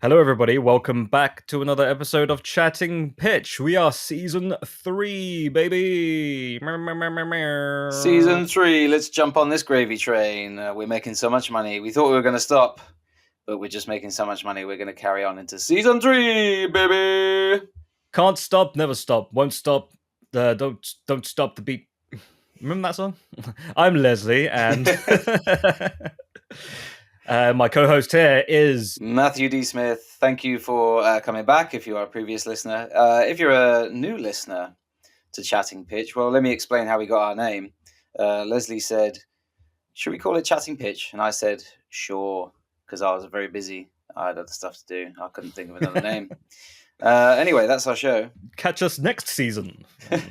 Hello, everybody. Welcome back to another episode of Chatting Pitch. We are season 3, baby. Season 3, let's jump on this gravy train. We're making so much money. We thought we were going to stop, but we're just making so much money. We're going to carry on into season 3, baby. Can't stop, never stop, won't stop. Don't stop the beat. Remember that song? I'm Leslie, and my co-host here is Matthew D. Smith. Thank you for coming back. If you are a previous listener, if you're a new listener to Chatting Pitch, well, let me explain how we got our name. Leslie said, "Should we call it Chatting Pitch?" And I said, "Sure," because I was very busy. I had other stuff to do. I couldn't think of another name. Anyway, that's our show. Catch us next season,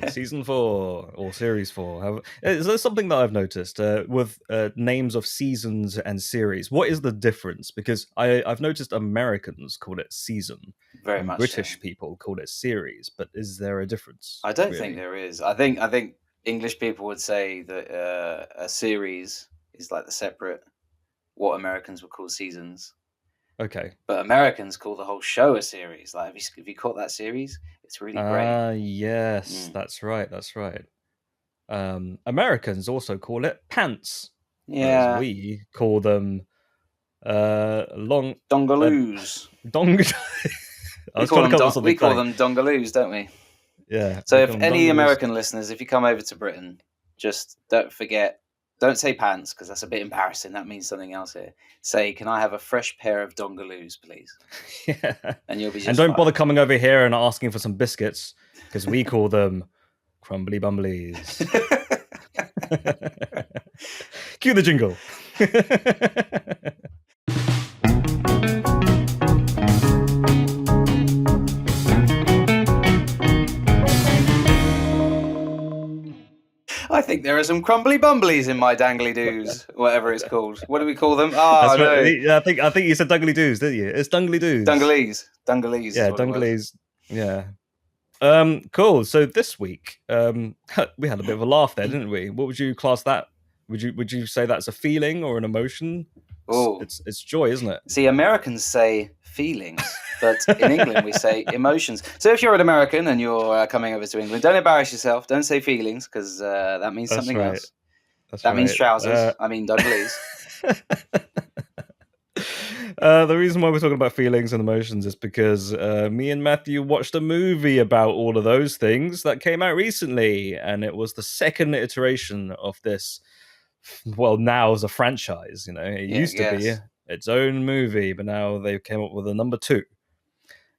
season 4 or series 4. Is there something that I've noticed with names of seasons and series? What is the difference? Because I've noticed Americans call it season, Very and much British so. people call it series. But is there a difference? I don't really? think there is. I think English people would say that a series is like the separate what Americans would call seasons. Okay. But Americans call the whole show a series. Like, if you caught that series, it's really great. Yes, that's right. Americans also call it pants. Yeah. We call them long Dongaloos. I was trying to come up with something. We call them dongaloos, don't we? Yeah. So if any American listeners, if you come over to Britain, just don't say pants, because that's a bit embarrassing. That means something else here. Say, "Can I have a fresh pair of dongaloos, please?" Yeah. And you'll be just And don't fine. bother coming over here and asking for some biscuits, because we call them crumbly bumblies. Cue the jingle. I think there are some crumbly bumblies in my dangly doos, whatever it's called. What do we call them? Oh, no. I think you said dungly doos, didn't you? It's dungly doos. Dungalees. Yeah, dungleys. Yeah. Cool. So this week, we had a bit of a laugh there, didn't we? What would you class that? Would you say that's a feeling or an emotion? Oh, it's joy, isn't it? See, Americans say feelings, but in England we say emotions. So if you're an American and you're coming over to England, don't embarrass yourself. Don't say feelings, because that means something else. That means trousers. I mean dungleys. The reason why we're talking about feelings and emotions is because me and Matthew watched a movie about all of those things that came out recently, and it was the second iteration of this. Well, now as a franchise, it used to be its own movie, but now they came up with a number 2.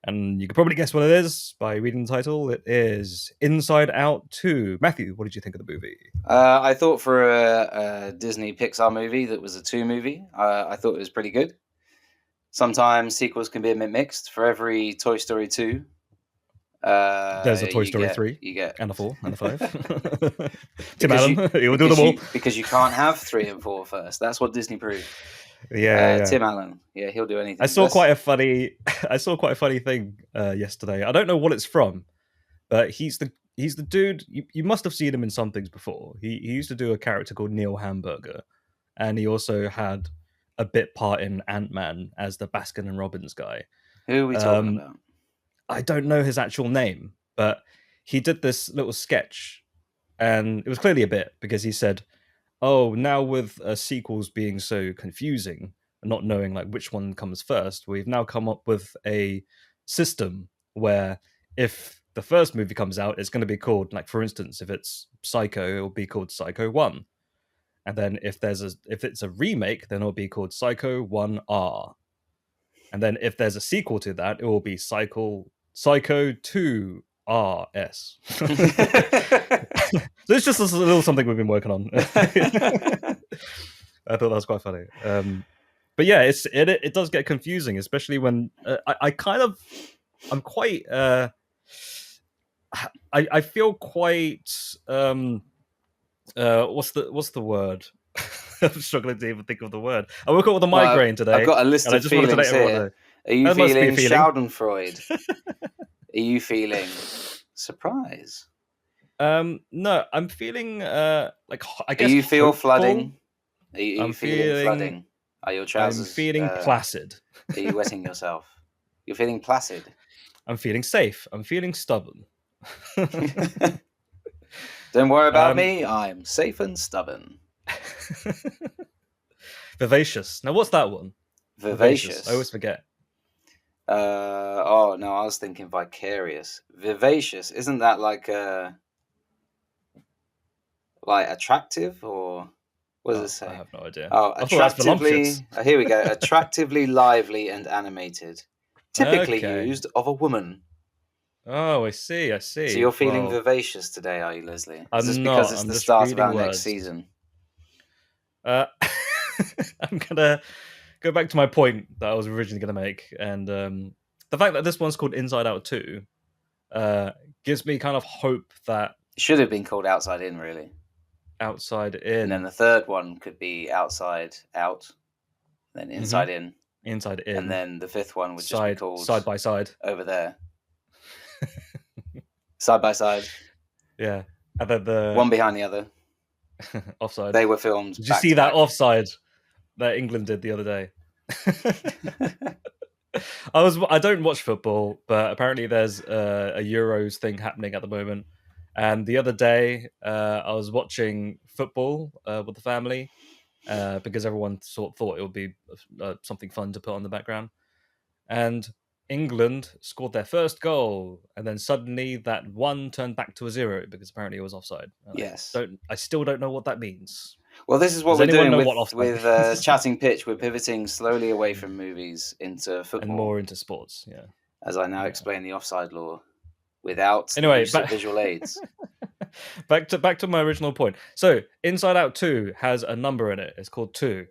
And you can probably guess what it is by reading the title. It is Inside Out 2. Matthew, what did you think of the movie? I thought for a Disney Pixar movie that was a 2 movie, I thought it was pretty good. Sometimes sequels can be a bit mixed. For every Toy Story 2, there's a Toy Story 3 you get and a 4 and a 5. Tim Allen, he'll do them all. Because you can't have 3 and 4 first. That's what Disney proved. Yeah. Tim Allen, he'll do anything. I saw quite a funny thing yesterday. I don't know what it's from, but he's the dude. You must have seen him in some things before. He used to do a character called Neil Hamburger, and he also had a bit part in Ant-Man as the Baskin and Robbins guy. Who are we talking about? I don't know his actual name, but he did this little sketch, and it was clearly a bit, because he said, "Oh, now with sequels being so confusing and not knowing like which one comes first, we've now come up with a system where if the first movie comes out, it's going to be called, like, for instance, if it's Psycho, it'll be called Psycho 1. And then if it's a remake, then it'll be called Psycho 1R. And then if there's a sequel to that, it will be Psycho 2 RS." So it's just a little something we've been working on. I thought that was quite funny. But yeah, it does get confusing, especially when I feel quite what's the word? I'm struggling to even think of the word. I woke up with a migraine today. I've got a list of feelings here. Are you feeling Schadenfreude? Are you feeling surprise? No, I'm feeling like, I guess. Do you feel hopeful. flooding? Are you feeling flooding? Are your trousers? I'm feeling placid. Are you wetting yourself? You're feeling placid. I'm feeling safe. I'm feeling stubborn. Don't worry about me. I'm safe and stubborn. Vivacious. Now, what's that one? Vivacious. I always forget. Oh no, I was thinking vicarious. Vivacious. Isn't that like attractive, or what does it say? I have no idea. Oh, I thought that's voluptuous. attractively. Here we go. Attractively lively and animated. Typically Okay. used of a woman. Oh, I see. I see. So you're feeling Well, vivacious today, are you, Leslie? Is this I'm because not. it's I'm the just start of reading our next words. season? I'm gonna go back to my point that I was originally gonna make, and the fact that this one's called Inside Out 2 gives me kind of hope that It should have been called Outside In, really. Outside And then In, the third one could be Outside Out, then Inside In. Inside In, And then the fifth one would just be called Side by Side. Over There. Side by side. Yeah, and then the One behind the other. Offside. They were filmed. Did you see that offside that England did the other day? I don't watch football, but apparently there's a Euros thing happening at the moment. And the other day, I was watching football with the family because everyone sort of thought it would be something fun to put on the background. And England scored their first goal, and then suddenly that one turned back to a 0 because apparently it was offside. And Yes. I still don't know what that means. Well, this is what Does we're anyone doing know with, what offside means? Chatting Pitch. We're pivoting slowly away from movies into football. And more into sports, yeah. As I now explain the offside law without the Anyway, use of visual aids. back to my original point. So, Inside Out 2 has a number in it. It's called 2.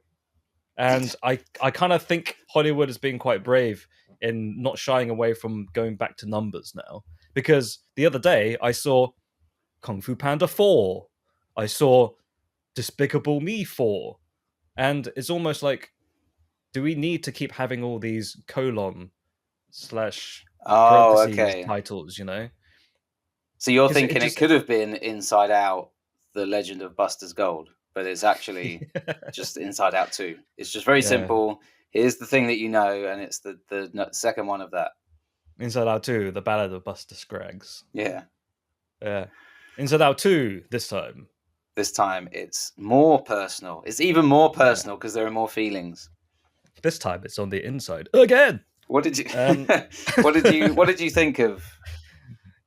And I kind of think Hollywood is being quite brave in not shying away from going back to numbers now. Because the other day, I saw Kung Fu Panda 4. I saw Despicable Me 4. And it's almost like, do we need to keep having all these colon / parentheses titles, you know? So you're thinking it could have been Inside Out, The Legend of Buster's Gold, but it's actually just Inside Out 2. It's just very simple. Here's the thing that you know, and it's the second one of that. Inside Out 2, The Ballad of Buster Scruggs. Yeah. Yeah. Inside Out 2 this time. This time it's more personal. It's even more personal because there are more feelings. This time it's on the inside again. What did you what did you think of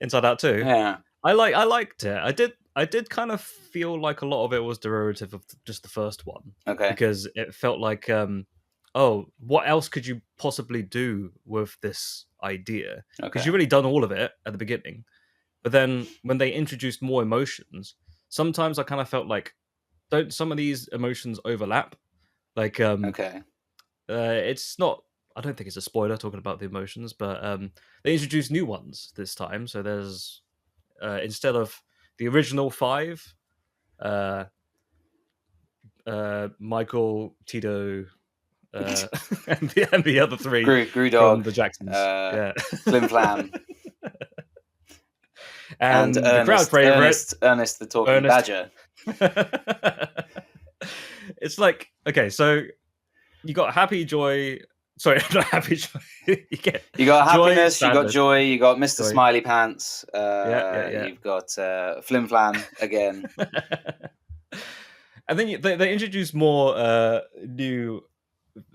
Inside Out 2? Yeah. I liked it. I did kind of feel like a lot of it was derivative of just the first one. Okay. Because it felt like oh, what else could you possibly do with this idea? Because you've already done all of it at the beginning. But then when they introduced more emotions, sometimes I kind of felt like, don't some of these emotions overlap? Like, it's not, I don't think it's a spoiler talking about the emotions, but they introduced new ones this time. So there's, instead of the original 5, Michael, Tito, and the other 3 Grudog, from the Jacksons. Flim Flam. And the crowd favorite, Ernest the Talking Badger. It's like, okay, so you got Happy Joy. Sorry, not Happy Joy. you got Happiness, you got Joy, you got Mr. Joy. Smiley Pants. You've got Flim Flam again. And then they introduced more new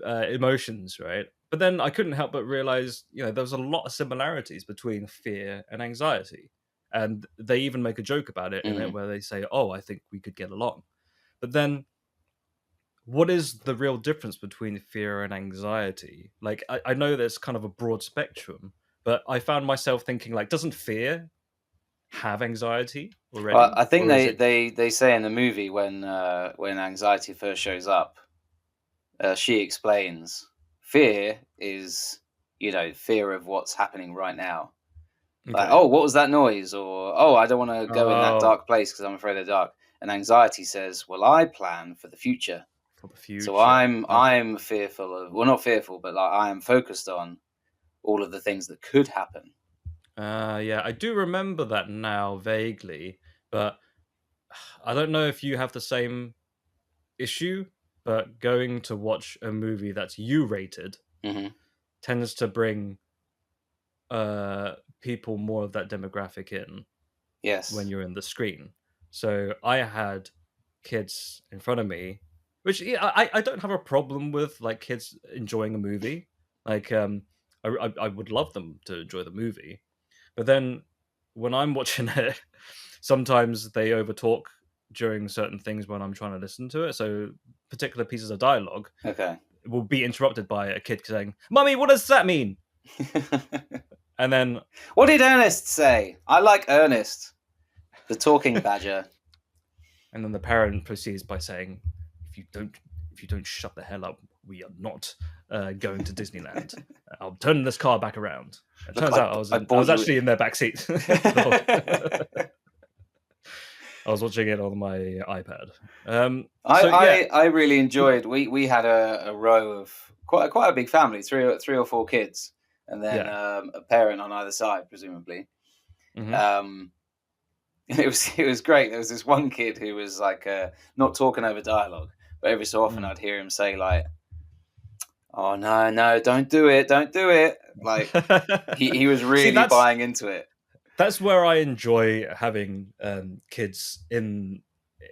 emotions, right? But then I couldn't help but realize, there was a lot of similarities between fear and anxiety. And they even make a joke about it in it where they say, oh, I think we could get along. But then what is the real difference between fear and anxiety? Like, I know there's kind of a broad spectrum, but I found myself thinking, like, doesn't fear have anxiety already? Well, I think they say in the movie when anxiety first shows up, she explains fear is, fear of what's happening right now. Okay. Like, oh, what was that noise? Or, oh, I don't want to go in that dark place because I'm afraid of the dark. And anxiety says, well, I plan for the future. For the future. So I'm fearful of, well, not fearful, but like I am focused on all of the things that could happen. Yeah, I do remember that now vaguely, but I don't know if you have the same issue, but going to watch a movie that's U-rated tends to bring people more of that demographic in when Yes. you're in the screen. So I had kids in front of me, which I don't have a problem with, like, kids enjoying a movie. Like, I would love them to enjoy the movie, but then when I'm watching it, sometimes they overtalk during certain things when I'm trying to listen to it. So particular pieces of dialogue Okay. will be interrupted by a kid saying, "Mummy, what does that mean?" And then What did Ernest say? I like Ernest, the talking badger. and then the parent proceeds by saying, "If you don't shut the hell up, we are not going to Disneyland. I'll turn this car back around." It Look, turns out I bought was you. actually in their back seat. I was watching it on my iPad. So yeah, I really enjoyed. We had a row of quite a big family, three or four kids, and then yeah, a parent on either side, presumably. hmm Um, and it was great. There was this one kid who was like not talking over dialogue, but every so often mm. I'd hear him say like, "Oh no, don't do it, don't do it." Like he was See, really buying into it. that's where I enjoy having kids in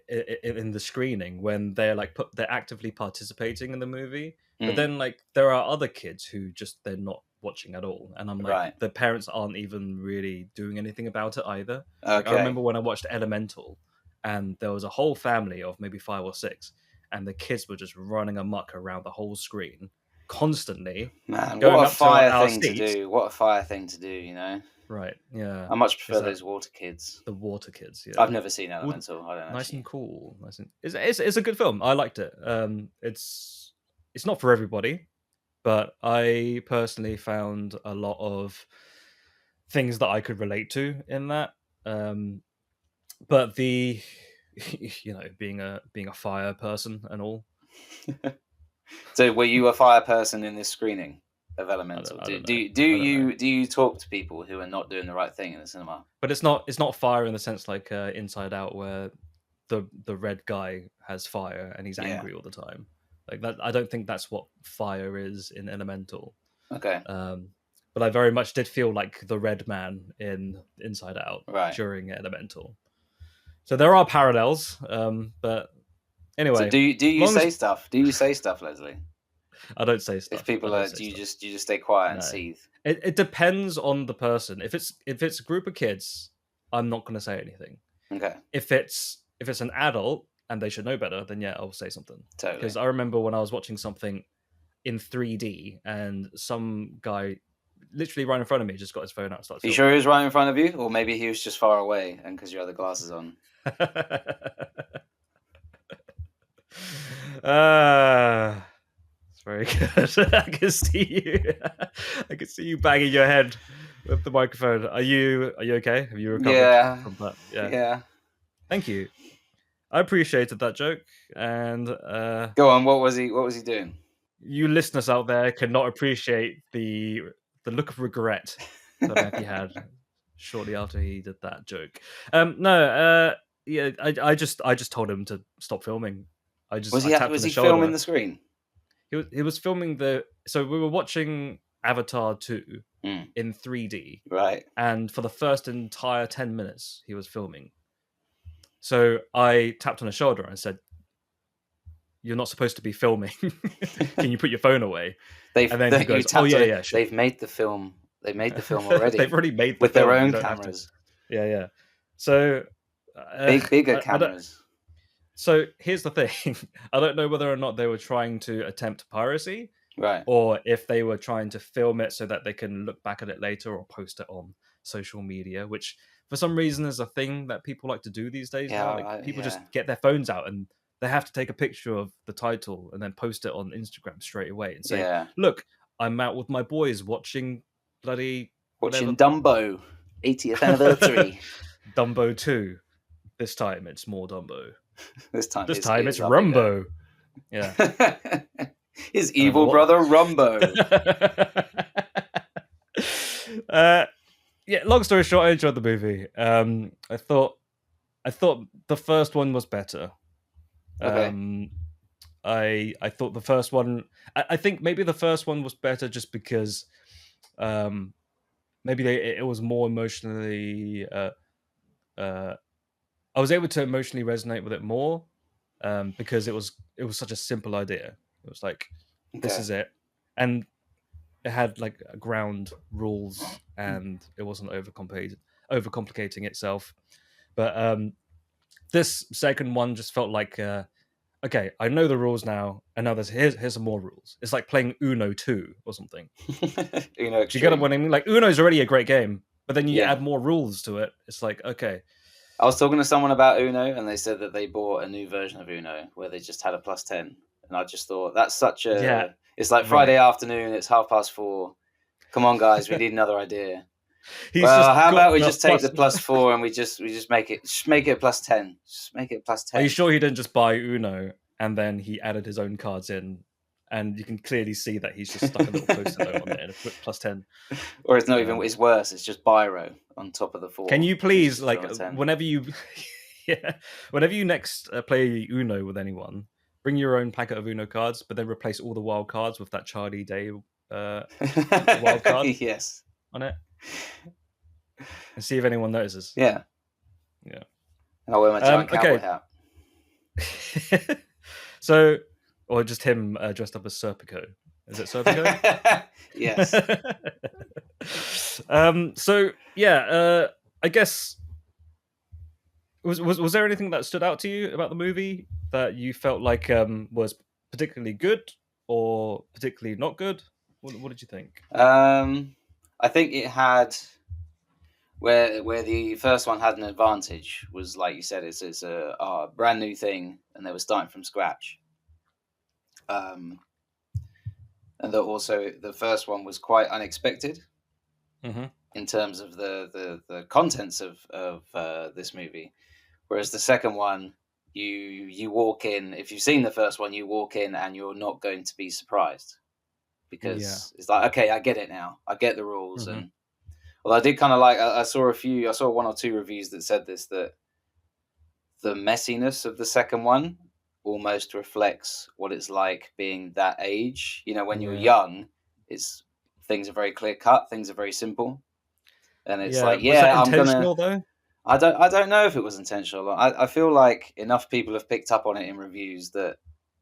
the screening when they're like they're actively participating in the movie. But Mm, then like there are other kids who just they're not watching at all, and I'm like right. the parents aren't even really doing anything about it either. Like I Okay. remember when I watched Elemental, and there was a whole family of maybe 5 or 6, and the kids were just running amok around the whole screen constantly, Man, what going a up to fire our thing to seats. do. What a fire thing to do, Right, yeah. I much Is prefer that those water kids. the water kids? I've Yeah. never seen Well, Elemental. I don't nice and actually. cool. Nice and it's a good film. I liked it. It's not for everybody, but I personally found a lot of things that I could relate to in that. Um, but the being a fire person and all, So, were you a fire person in this screening of I don't Elemental? I Do don't know. do do I don't know. you do you talk to people who are not doing the right thing in the cinema? But it's not fire in the sense like Inside Out where the red guy has fire and he's Yeah. angry all the time. Like that, I don't think that's what fire is in Elemental. Okay. Um, but I very much did feel like the red man in Inside Out Right. during Elemental. So there are parallels. But So, anyway, do you long as say stuff? Do you say stuff, Leslie? I don't say If stuff. I people don't are, say stuff. do you just stay quiet and No, seethe? it depends on the person. If it's a group of kids, I'm not going to say anything. Okay. If it's an adult and they should know better, then yeah, I'll say something. Totally. Because I remember when I was watching something in 3D and some guy literally right in front of me just got his phone out and started Are you filming sure he was right in front of you, or maybe he was just far away and because you had the glasses on? it. It's very good. I can see you. I can see you banging your head with the microphone. Are you okay? Have you recovered Yeah. from that? Yeah. Yeah. Thank you. I appreciated that joke, and Go on. What was he? What was he doing? you listeners out there cannot appreciate the look of regret that Matthew had shortly after he did that joke. No, yeah, I just told him to stop filming. I tapped Was on his he filming shoulder. the screen? He was filming so we were watching Avatar 2 Mm, in 3D, right. and for the first entire 10 minutes he was filming. So I tapped on his shoulder and said, "You're not supposed to be filming. Can you put your phone away?" And then he You goes, "Oh tapped yeah, on it. yeah, sure." They've made the film. They made the film already They've already made the with their film. You own don't have to. cameras, Yeah, yeah. So bigger I don't. cameras. So here's the thing. I don't know whether or not they were trying to attempt piracy, Right. or if they were trying to film it so that they can look back at it later or post it on social media, which for some reason is a thing that people like to do these days Yeah. now. Like people Yeah. just get their phones out and they have to take a picture of the title and then post it on Instagram straight away and say, Yeah. "Look, I'm out with my boys watching bloody whatever Watching Dumbo, 80th anniversary. Dumbo 2. This time it's more Dumbo. This time This his time it's ears are bigger. Rumbo." Yeah. His I don't know evil what. brother Rumbo. Yeah, long story short, I enjoyed the movie. I thought the first one was better. Okay. I thought the first one. I think maybe the first one was better just because maybe it was more emotionally. Uh, I was able to emotionally resonate with it more because it was such a simple idea. It was like, this Okay. is it, and it had like ground rules, and it wasn't overcomplicating itself. But this second one just felt like, okay, I know the rules now, and now here's some more rules. It's like playing Uno 2 or something. Do you get Extreme. what I mean? Like Uno is already a great game, but then you Yeah. add more rules to it. It's like, okay, I was talking to someone about Uno, and they said that they bought a new version of Uno where they just had a +10, and I just thought that's such yeah, a. It's like right. Friday afternoon. It's 4:30. Come on, guys, we need another idea. He's Well, just how got about we the just take plus. the +4 and we just make it +10. Just make it Are you +10. sure he didn't just buy Uno and then he added his own cards in? And you can clearly see that he's just stuck a little post-it note on it and put +10. Or it's not even. Um, It's worse. It's just biro on top of the can 4. you It's please, just like, on a 10. whenever you, yeah, whenever you next play Uno with anyone, bring your own packet of Uno cards, but then replace all the wild cards with that Charlie Day wild card Yes. on it, and see if anyone notices. Yeah. Yeah. And I'll wear my giant cowboy Okay. hat. So, or just him dressed up as Serpico. Is it Serpico? Yes. So yeah, I guess was there anything that stood out to you about the movie that you felt like was particularly good or particularly not good? What did you think? I think it had where the first one had an advantage was, like you said, it's a brand new thing, and they were starting from scratch. And that also the first one was quite unexpected Mm-hmm. in terms of the contents of this movie, whereas the second one, you walk in. If you've seen the first one, you walk in and you're not going to be surprised Yeah. because it's like, okay, I get it now. I get the rules. Mm-hmm. And well, I did kind of like. I saw one or two reviews that said this, that the messiness of the second one almost reflects what it's like being that age. You know, when you're Yeah. young, it's things are very clear cut, things are very simple, and it's Yeah. like, Was that yeah, I'm gonna. intentional though? I don't know if it was intentional. I feel like enough people have picked up on it in reviews that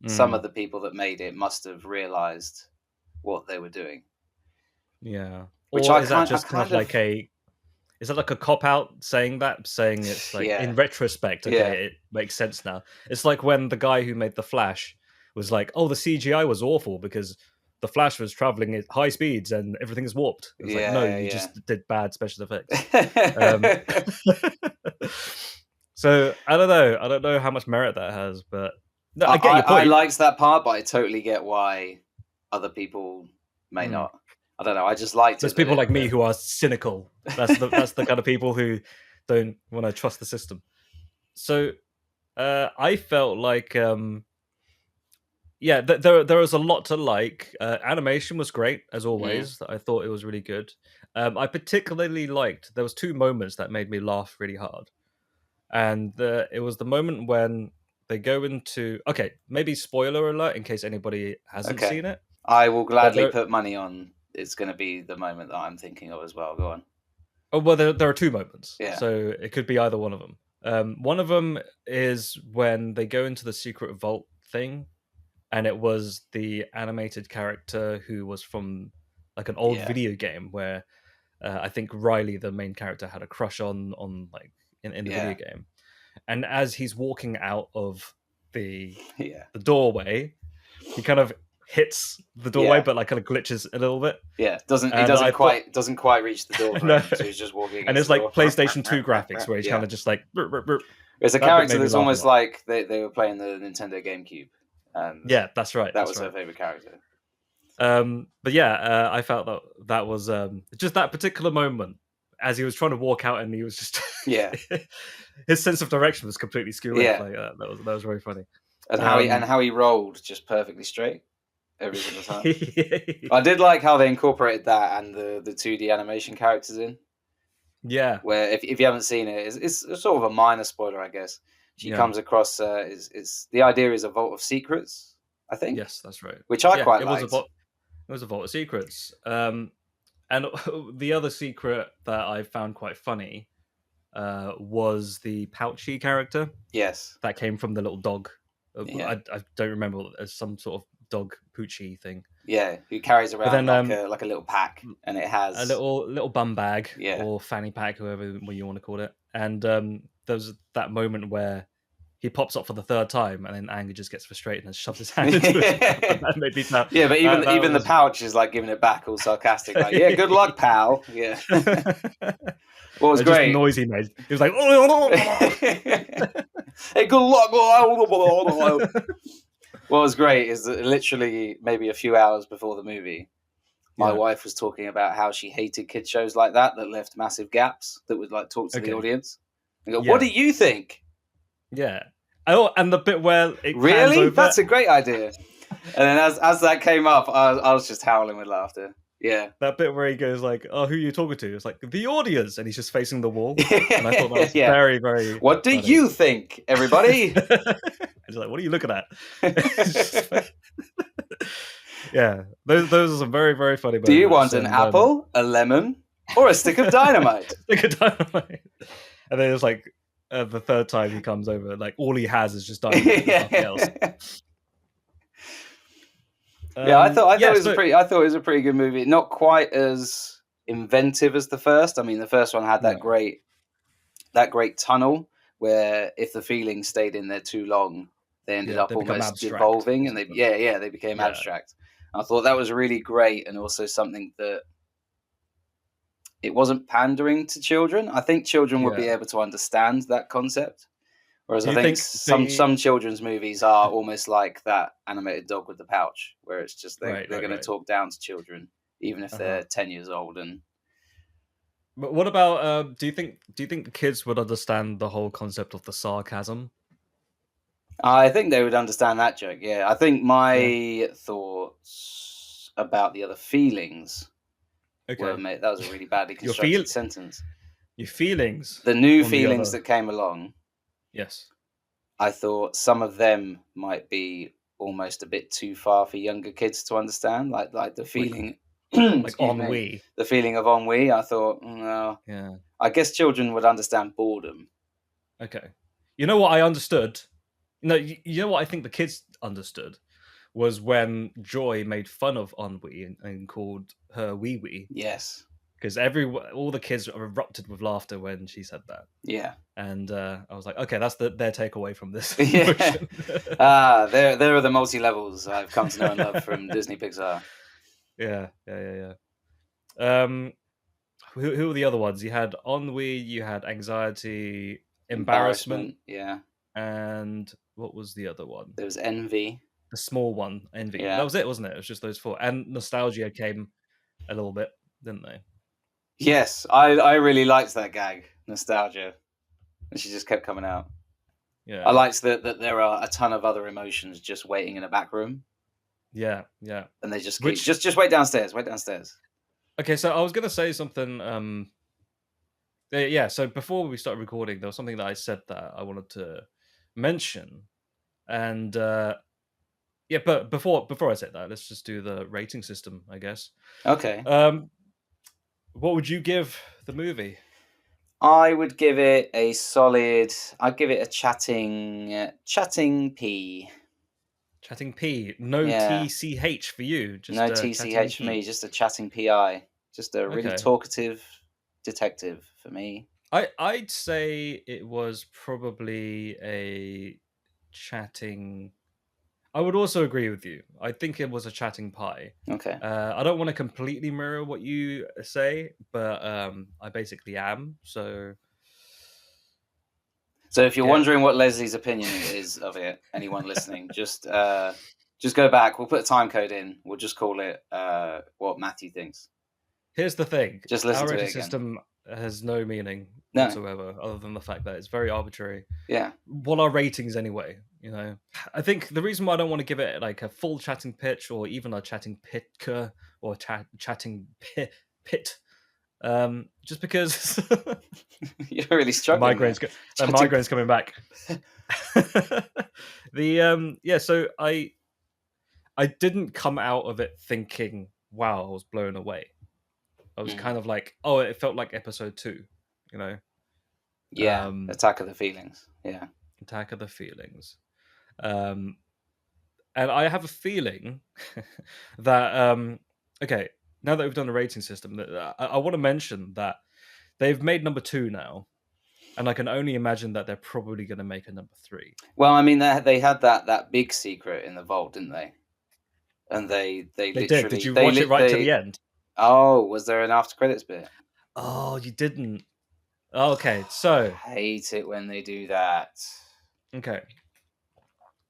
some of Mm. the people that made it must have realized what they were doing. Yeah. Which Or is that I just kind of kind of, like a is that like a cop out saying that, saying it's like yeah, in retrospect, yeah, okay, it makes sense now. It's like when the guy who made the Flash was like, "Oh, the CGI was awful because the Flash was traveling at high speeds and everything's warped." It was like, no, yeah, you yeah, just did bad special effects. Um, yeah. so I don't know how much merit that has, but no, I get your I point. liked that part, but I totally get why other people may Mm. not. I don't know. I just liked There's it that people like me that who are cynical. That's the kind of people who don't want to trust the system. So I felt like yeah, there was a lot to like. Animation was great as mm, always. I thought it was really good. I particularly liked there was two moments that made me laugh really hard, and it was the moment when they go into okay, maybe spoiler alert in case anybody hasn't okay. seen it. I will But gladly put money on it's going to be the moment that I'm thinking of as well. Go on. there are two moments, Yeah. so it could be either one of them. One of them is when they go into the secret vault thing, and it was the animated character who was from like an old Yeah. video game where I think Riley, the main character, had a crush on like in the video Yeah. game. And as he's walking out of the Yeah. the doorway, he kind of hits the doorway, Yeah. but like kind of glitches a little bit. Yeah. He And I thought doesn't quite reach the door no, frame, so he's just walking and against it's the like door. PlayStation 2 graphics where he's Yeah. kind of just like There's a that bit character made me that's laugh a almost lot. like they were playing the Nintendo GameCube, and Yeah, that's right. that That's was right. her favorite character. But yeah, I felt that was just that particular moment as he was trying to walk out, and he was just Yeah. his sense of direction was completely skewed. Yeah. Like that was very funny. And how he rolled just perfectly straight every single time. I did like how they incorporated that and the 2D animation characters in. Yeah, Where if you haven't seen it, it's sort of a minor spoiler, I guess. She yeah, comes across it's the idea is a vault of secrets, I think, yes, that's right. which I Yeah, quite liked. it was a vault of secrets. And the other secret that I found quite funny was the Pouchy character Yes. that came from the little dog. Yeah. I don't remember, as some sort of dog Poochie thing. Yeah, who carries But around then like a little pack, and it has a little bum bag Yeah. or fanny pack, however you want to call it. And there's that moment where he pops up for the third time, and then Anger just gets frustrated and shoves his hand into his mouth. And that made me laugh. Yeah, but That even the was... pouch is like giving it back, all sarcastic, like, "Yeah, good luck, pal." Yeah. What was just the great? noise he made. He was like, "Hey, good luck." What was great is that literally maybe a few hours before the movie, my wife was talking about how she hated kids shows like that left massive gaps, that would like talk to the audience and go, "What do you think?" Yeah. Oh, and the bit where it Really? over... That's a great idea. And then as that came up, I was just howling with laughter. Yeah. That bit where he goes like, "Oh, who are you talking to?" It's like, "The audience," and he's just facing the wall. And I thought that was very, very... What do funny. you think, everybody? He's like, "What are you looking at?" Yeah, those are some very, very funny moments. Do you want an apple, a lemon, or a stick of dynamite? Stick of dynamite. And then it's like the third time he comes over, like all he has is just dynamite. Nothing else. Yeah, I thought it was a pretty good movie. Not quite as inventive as the first. I mean, the first one had that great tunnel where if the feelings stayed in there too long, they ended up almost devolving, and they became abstract. I thought that was really great, and also something that it wasn't pandering to children. I think children would be able to understand that concept. Whereas I think some children's movies are almost like that animated dog with the pouch, where it's just they're going to talk down to children, even if they're 10 years old. And but what about do you think the kids would understand the whole concept of the sarcasm? I think they would understand that joke. Yeah, I think my thoughts about the other feelings were, mate, that was a really badly constructed sentence. Your feelings, the new feelings that came along. Yes. I thought some of them might be almost a bit too far for younger kids to understand, like the feeling, like ennui. The feeling of ennui. I thought, no. Yeah. I guess children would understand boredom. Okay. You know what I understood? No, you know what I think the kids understood was when Joy made fun of ennui and called her wee wee. Yes. Because all the kids erupted with laughter when she said that. Yeah. And I was like, okay, that's their takeaway from this. Yeah. There are the multi-levels I've come to know and love from Disney Pixar. Yeah. Who are the other ones? You had ennui, you had anxiety, embarrassment. Yeah. And what was the other one? There was envy. The small one, envy. Yeah. That was it, wasn't it? It was just those four. And nostalgia came a little bit, didn't they? Yes, I really liked that gag, nostalgia. And she just kept coming out. Yeah. I liked that there are a ton of other emotions just waiting in a back room. Yeah. And they just keep, just wait downstairs. Okay, so I was gonna say something. Yeah. So before we started recording, there was something that I said that I wanted to mention, and but before I said that, let's just do the rating system, I guess. Okay. What would you give the movie? I would give it a solid. I'd give it a chatting P. Chatting P. No TCH for you. Just no TCH for me. Just a chatting PI. Just a really talkative detective for me. I'd say it was probably a chatting. I would also agree with you. I think it was a chatting pie. Okay. I don't want to completely mirror what you say, but I basically am. So if you're wondering what Leslie's opinion is of it, anyone listening, just go back. We'll put a time code in. We'll just call it what Matthew thinks. Here's the thing. Just listen to it again. Our rating system has no meaning whatsoever, other than the fact that it's very arbitrary. Yeah. What are ratings anyway? You know, I think the reason why I don't want to give it like a full chatting pitch or even a chatting pitker or chatting pit, just because you're really struggling. Migraine's coming back. So I didn't come out of it thinking, wow, I was blown away. I was kind of like, oh, it felt like episode 2, you know. Yeah, Attack of the Feelings. Yeah, Attack of the Feelings. And I have a feeling that okay, now that we've done the rating system, that I want to mention that they've made number 2 now, and I can only imagine that they're probably going to make a number 3. Well, I mean, they had that big secret in the vault, didn't they? And they Did. Did literally you watch it right to the end? Oh, was there an after credits bit? Oh, you didn't. Okay, so I hate it when they do that. okay.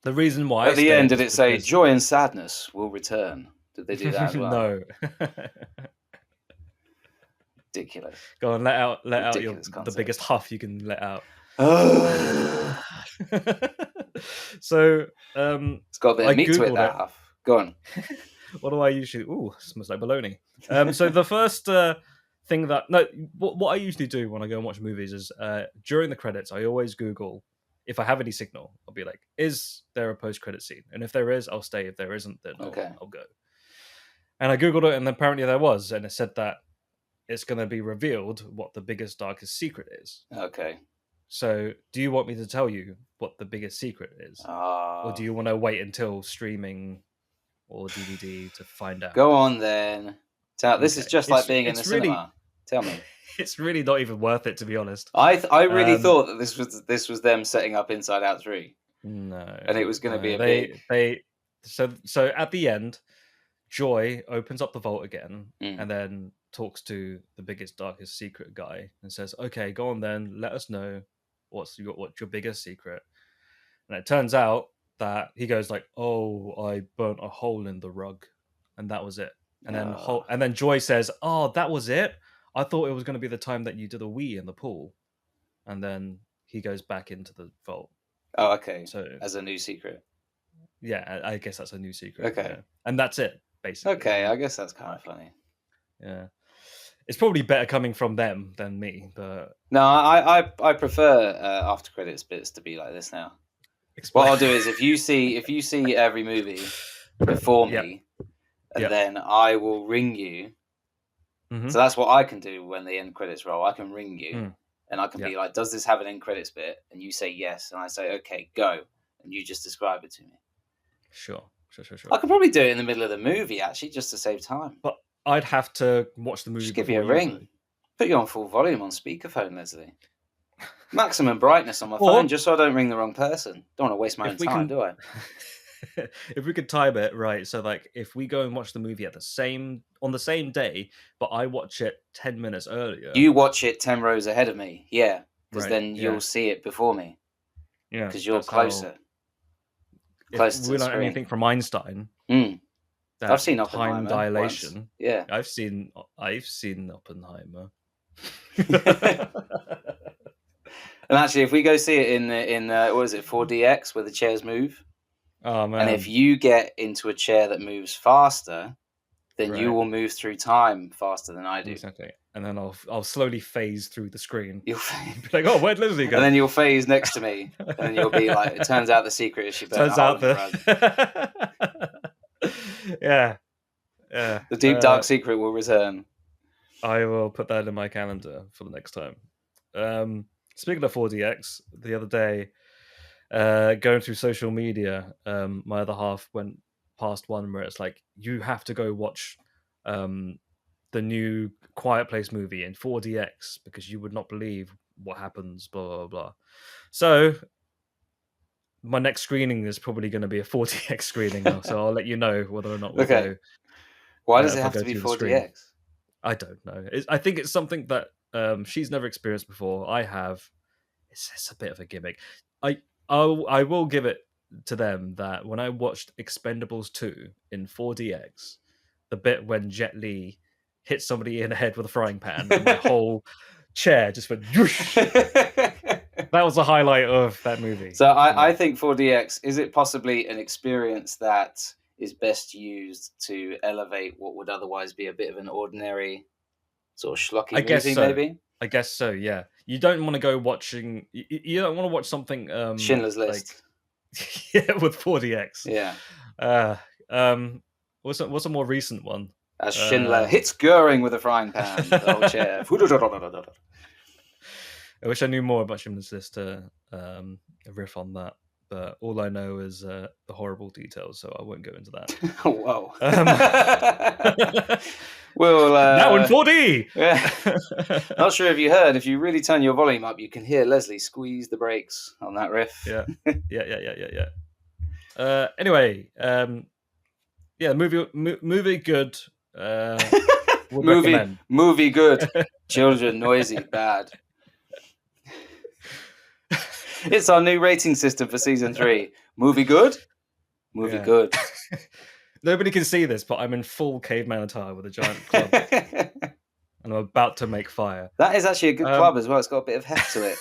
The reason why At the end, did it say joy and sadness will return? Did they do that as well? No. Ridiculous. Go on, let out the biggest huff you can let out. So it's got a bit of meat to it, that huff. Go on. What do I usually? Ooh, smells like bologna. So the first thing that what I usually do when I go and watch movies is during the credits, I always Google if I have any signal. I'll be like, is there a post-credit scene? And if there is, I'll stay. If there isn't, then I'll go. And I Googled it, and apparently there was, and it said that it's going to be revealed what the biggest, darkest secret is. Okay. So, do you want me to tell you what the biggest secret is? Or do you want to wait until streaming or DVD to find out? Go on then. This is just like being in the cinema. Tell me. It's really not even worth it, to be honest. I really thought that this was them setting up Inside Out 3. No. And it was going to be a big... So at the end, Joy opens up the vault again and then talks to the biggest, darkest secret guy and says, okay, go on then, let us know what's your biggest secret. And it turns out that he goes like, oh, I burnt a hole in the rug, and that was it. And then Joy says, oh, that was it? I thought it was going to be the time that you did a wee in the pool. And then he goes back into the vault. Oh, okay. So as a new secret. Yeah, I guess that's a new secret. Okay. Yeah. And that's it, basically. Okay, I guess that's kind of funny. Yeah. It's probably better coming from them than me, but... No, I prefer after credits bits to be like this now. What I'll do is if you see every movie before me, and then I will ring you. Mm-hmm. So that's what I can do when the end credits roll. I can ring you, and I can be like, does this have an end credits bit? And you say yes, and I say, okay, go. And you just describe it to me. Sure. I could probably do it in the middle of the movie, actually, just to save time. But I'd have to watch the movie. Just give you a ring. Put you on full volume on speakerphone, Leslie. Maximum brightness on my phone, just so I don't ring the wrong person. Don't want to waste my own time, do I? If we could time it right, so like if we go and watch the movie on the same day, but I watch it 10 minutes earlier. You watch it 10 rows ahead of me, yeah, because then you'll see it before me. Yeah, because you're closer. If we learn anything from Einstein, I've seen Oppenheimer time dilation. Once. Yeah, I've seen Oppenheimer. And actually, if we go see it in what is it, 4DX, where the chairs move. Oh man! And if you get into a chair that moves faster, then you will move through time faster than I do. Exactly. And then I'll slowly phase through the screen. You'll be like, oh, where'd Leslie go? And then you'll phase next to me, and you'll be like, it turns out the secret is she burnt a hole in the rug. Yeah. The deep dark secret will return. I will put that in my calendar for the next time. Speaking of 4DX, the other day, going through social media, my other half went past one where it's like, you have to go watch the new Quiet Place movie in 4DX because you would not believe what happens, blah, blah, blah. So my next screening is probably going to be a 4DX screening now, so I'll let you know whether or not we'll go. Why does it have to be 4DX? I don't know. I think it's something that she's never experienced before. I have. It's a bit of a gimmick. I will give it to them that when I watched Expendables 2 in 4DX, the bit when Jet Li hit somebody in the head with a frying pan, and my whole chair just went whoosh. That was the highlight of that movie. So I think 4DX, is it possibly an experience that is best used to elevate what would otherwise be a bit of an ordinary sort of schlocky movie, maybe? I guess so, yeah. You don't want to go watching... You don't want to watch something... Schindler's List. Yeah, with 4DX. Yeah. What's a more recent one? As Schindler hits Goering with a frying pan, the whole chair. I wish I knew more about Schindler's List to riff on that, but all I know is the horrible details, so I won't go into that. Whoa. Well, now in 4D. Yeah. Not sure if you heard. If you really turn your volume up, you can hear Leslie squeeze the brakes on that riff. Yeah. Anyway, movie good. Movie good. Children noisy bad. It's our new rating system for season 3. Movie good. Movie good. Nobody can see this, but I'm in full caveman attire with a giant club, and I'm about to make fire. That is actually a good club as well. It's got a bit of heft to it.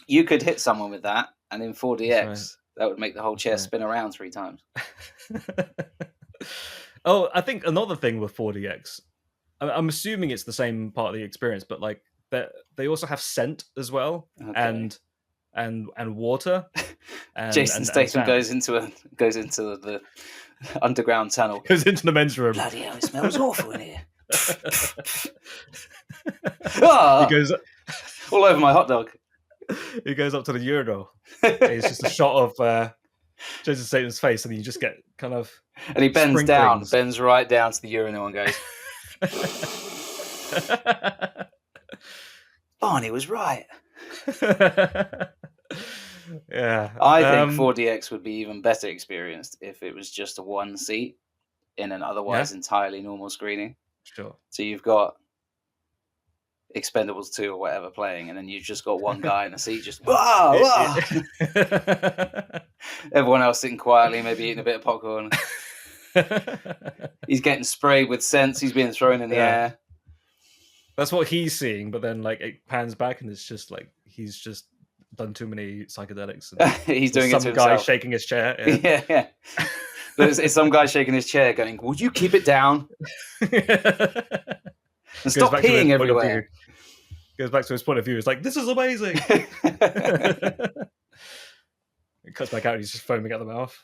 You could hit someone with that, and in 4DX, that would make the whole chair spin around 3 times. Oh, I think another thing with 4DX, I'm assuming it's the same part of the experience, but like they also have scent as well, and water. And, Jason Statham goes into the underground tunnel. Goes into the men's room. Bloody hell, it smells awful in here. He goes all over my hot dog. He goes up to the urinal. It's just a shot of Jason Statham's face, and you just get kind of. And he bends right down to the urinal and goes. Barney was right. Yeah, I think 4DX would be even better experienced if it was just a one seat in an otherwise entirely normal screening. Sure. So you've got Expendables 2 or whatever playing, and then you've just got one guy in a seat just everyone else sitting quietly, maybe eating a bit of popcorn. He's getting sprayed with scents. He's being thrown in the air. That's what he's seeing, but then like it pans back and it's just like he's just done too many psychedelics. And he's doing it to himself. Some guy himself. shaking his chair. Yeah. It's some guy shaking his chair going, would you keep it down? And stop peeing everywhere. Goes back to his point of view. It's like, this is amazing. It cuts back out and he's just foaming at the mouth.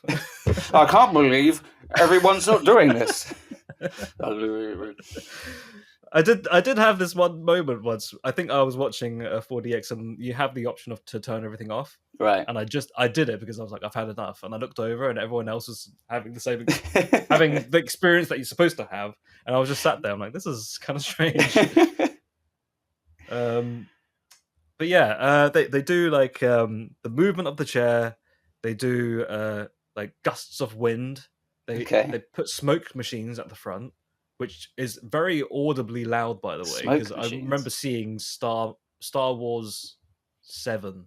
I can't believe everyone's not doing this. I did have this one moment once. I think I was watching 4DX and you have the option to turn everything off. Right. And I did it because I was like, I've had enough. And I looked over and everyone else was having the same, having the experience that you're supposed to have. And I was just sat there. I'm like, this is kind of strange. But yeah, they do like the movement of the chair. They do like gusts of wind. They put smoke machines at the front, which is very audibly loud, by the way, because I remember seeing Star Wars 7,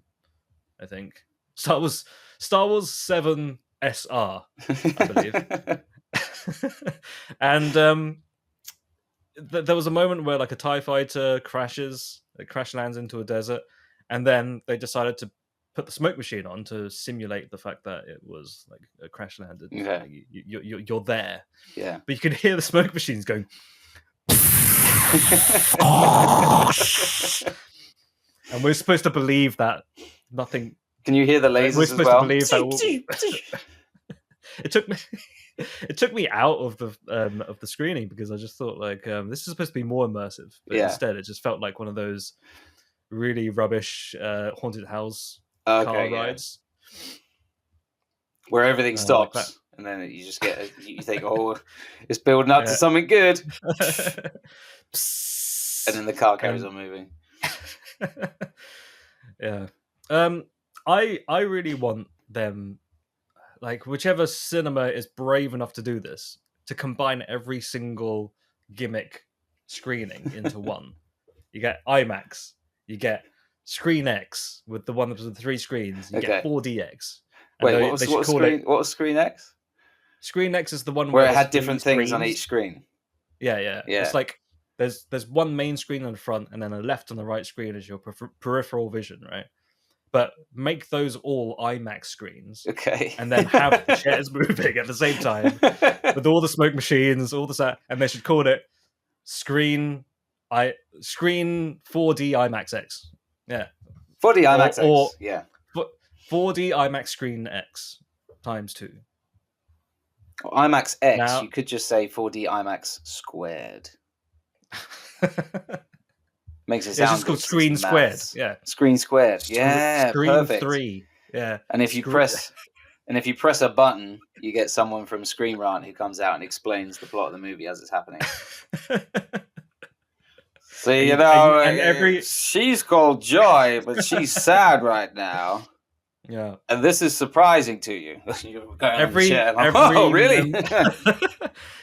I think Star Wars 7 SR, I believe, and there was a moment where like a TIE fighter crash lands into a desert, and then they decided to put the smoke machine on to simulate the fact that it was like a crash landed. Okay. Like, you're there. Yeah. But you can hear the smoke machines going. And we're supposed to believe that nothing. Can you hear the lasers? We're supposed to believe that. It took me out of the screening because I just thought like this is supposed to be more immersive, but instead it just felt like one of those really rubbish haunted house car rides where everything stops like and then you just get you think, oh, it's building up to something good, and then the car carries on moving. Yeah. I really want them, like whichever cinema is brave enough to do this, to combine every single gimmick screening into one. You get IMAX, you get Screen X with the one with the 3 screens, you get 4DX. Wait, what was Screen X? Screen X is the one where it had different things on each screen. Yeah. It's like there's one main screen on the front, and then a left and the right screen is your peripheral vision, right? But make those all IMAX screens, and then have the chairs moving at the same time with all the smoke machines, all the set, and they should call it Screen 4D IMAX X. Yeah, 4D IMAX X. Yeah, 4D IMAX Screen X ×2. Or IMAX X, Now, you could just say 4D IMAX squared. Makes it it's sound just good called since Screen Squared. maths. Yeah, Screen squared. Yeah, Screen perfect. 3. Yeah, And if you press a button, you get someone from Screen Rant who comes out and explains the plot of the movie as it's happening. So she's called Joy, but she's sad right now. Yeah. And this is surprising to you. Every oh, really?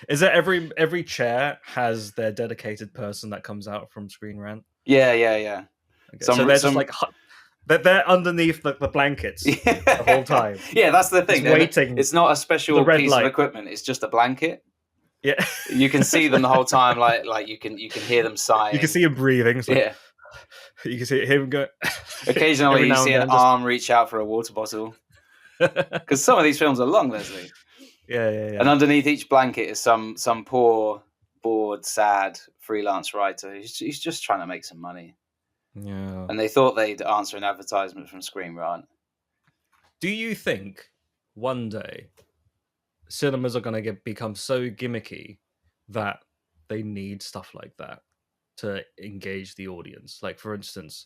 Is it every chair has their dedicated person that comes out from Screen Rant? Yeah. Okay. So they're just like they're underneath the blankets the whole time. Yeah, that's the thing. Waiting. It's not a special piece light of equipment. It's just a blanket. Yeah. You can see them the whole time. Like you can hear them sighing. You can see him breathing. Like, yeah. You can see him go. Occasionally, you see an arm reach out for a water bottle. Because some of these films are long, Leslie. Yeah. And underneath each blanket is some poor, bored, sad freelance writer. He's just trying to make some money. Yeah. And they thought they'd answer an advertisement from Screen Rant. Do you think one day cinemas are going to become so gimmicky that they need stuff like that to engage the audience? Like, for instance,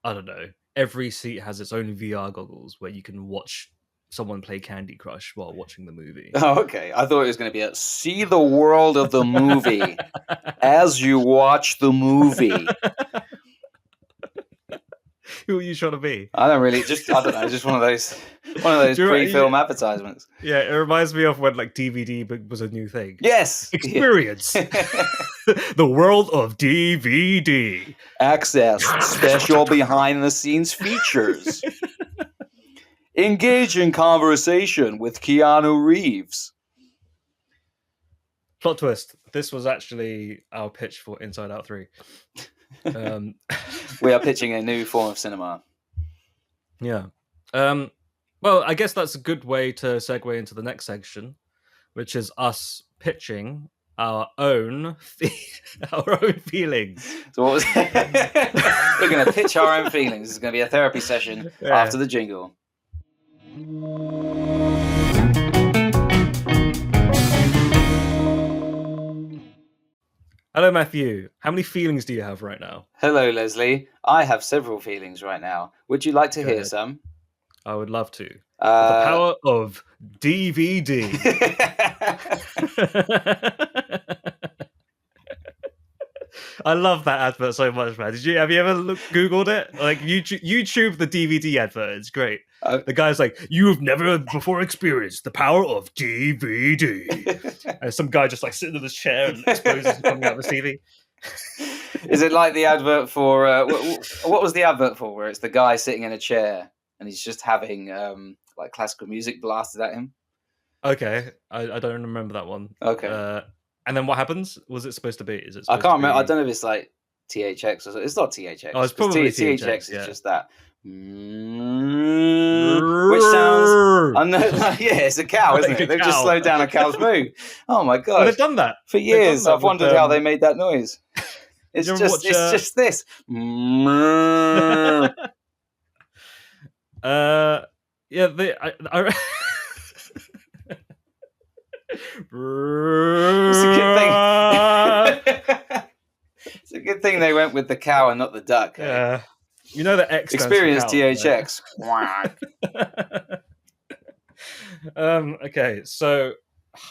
I don't know, every seat has its own VR goggles where you can watch someone play Candy Crush while watching the movie. Oh, okay. I thought it was going to be see the world of the movie as you watch the movie. Who are you trying to be? I don't know, just one of those pre-film advertisements. Yeah, it reminds me of when like DVD was a new thing. Yes. Experience the world of DVD. Access special behind the scenes features. Engage in conversation with Keanu Reeves. Plot twist. This was actually our pitch for Inside Out 3. We are pitching a new form of cinema. Yeah. Well, I guess that's a good way to segue into the next section, which is us pitching our own feelings. So what was we're going to pitch our own feelings. This is going to be a therapy session after the jingle. Hello, Matthew. How many feelings do you have right now? Hello, Leslie. I have several feelings right now. Would you like to hear some? I would love to. The power of DVD. I love that advert so much, man. Have you ever Googled it? Like YouTube the DVD advert. It's great. The guy's like, "You've never before experienced the power of DVD." And some guy just like sitting in this chair and explosions coming out of the TV. Is it like the advert for what was the advert for? Where it's the guy sitting in a chair and he's just having like classical music blasted at him. Okay, I don't remember that one. Okay. And then what happens? Was it supposed to be? Is it? I can't remember. I don't know if it's like THX or something. It's not THX. Oh, it's probably THX. Yeah. It's just that. Which sounds. Yeah, it's a cow, isn't it? They've just slowed down a cow's moo. Oh my god! Well, they've done that for years. I've wondered how they made that noise. It's just this. Yeah. It's a good thing. It's a good thing they went with the cow and not the duck. Yeah. You know that X Experience THX. Okay, so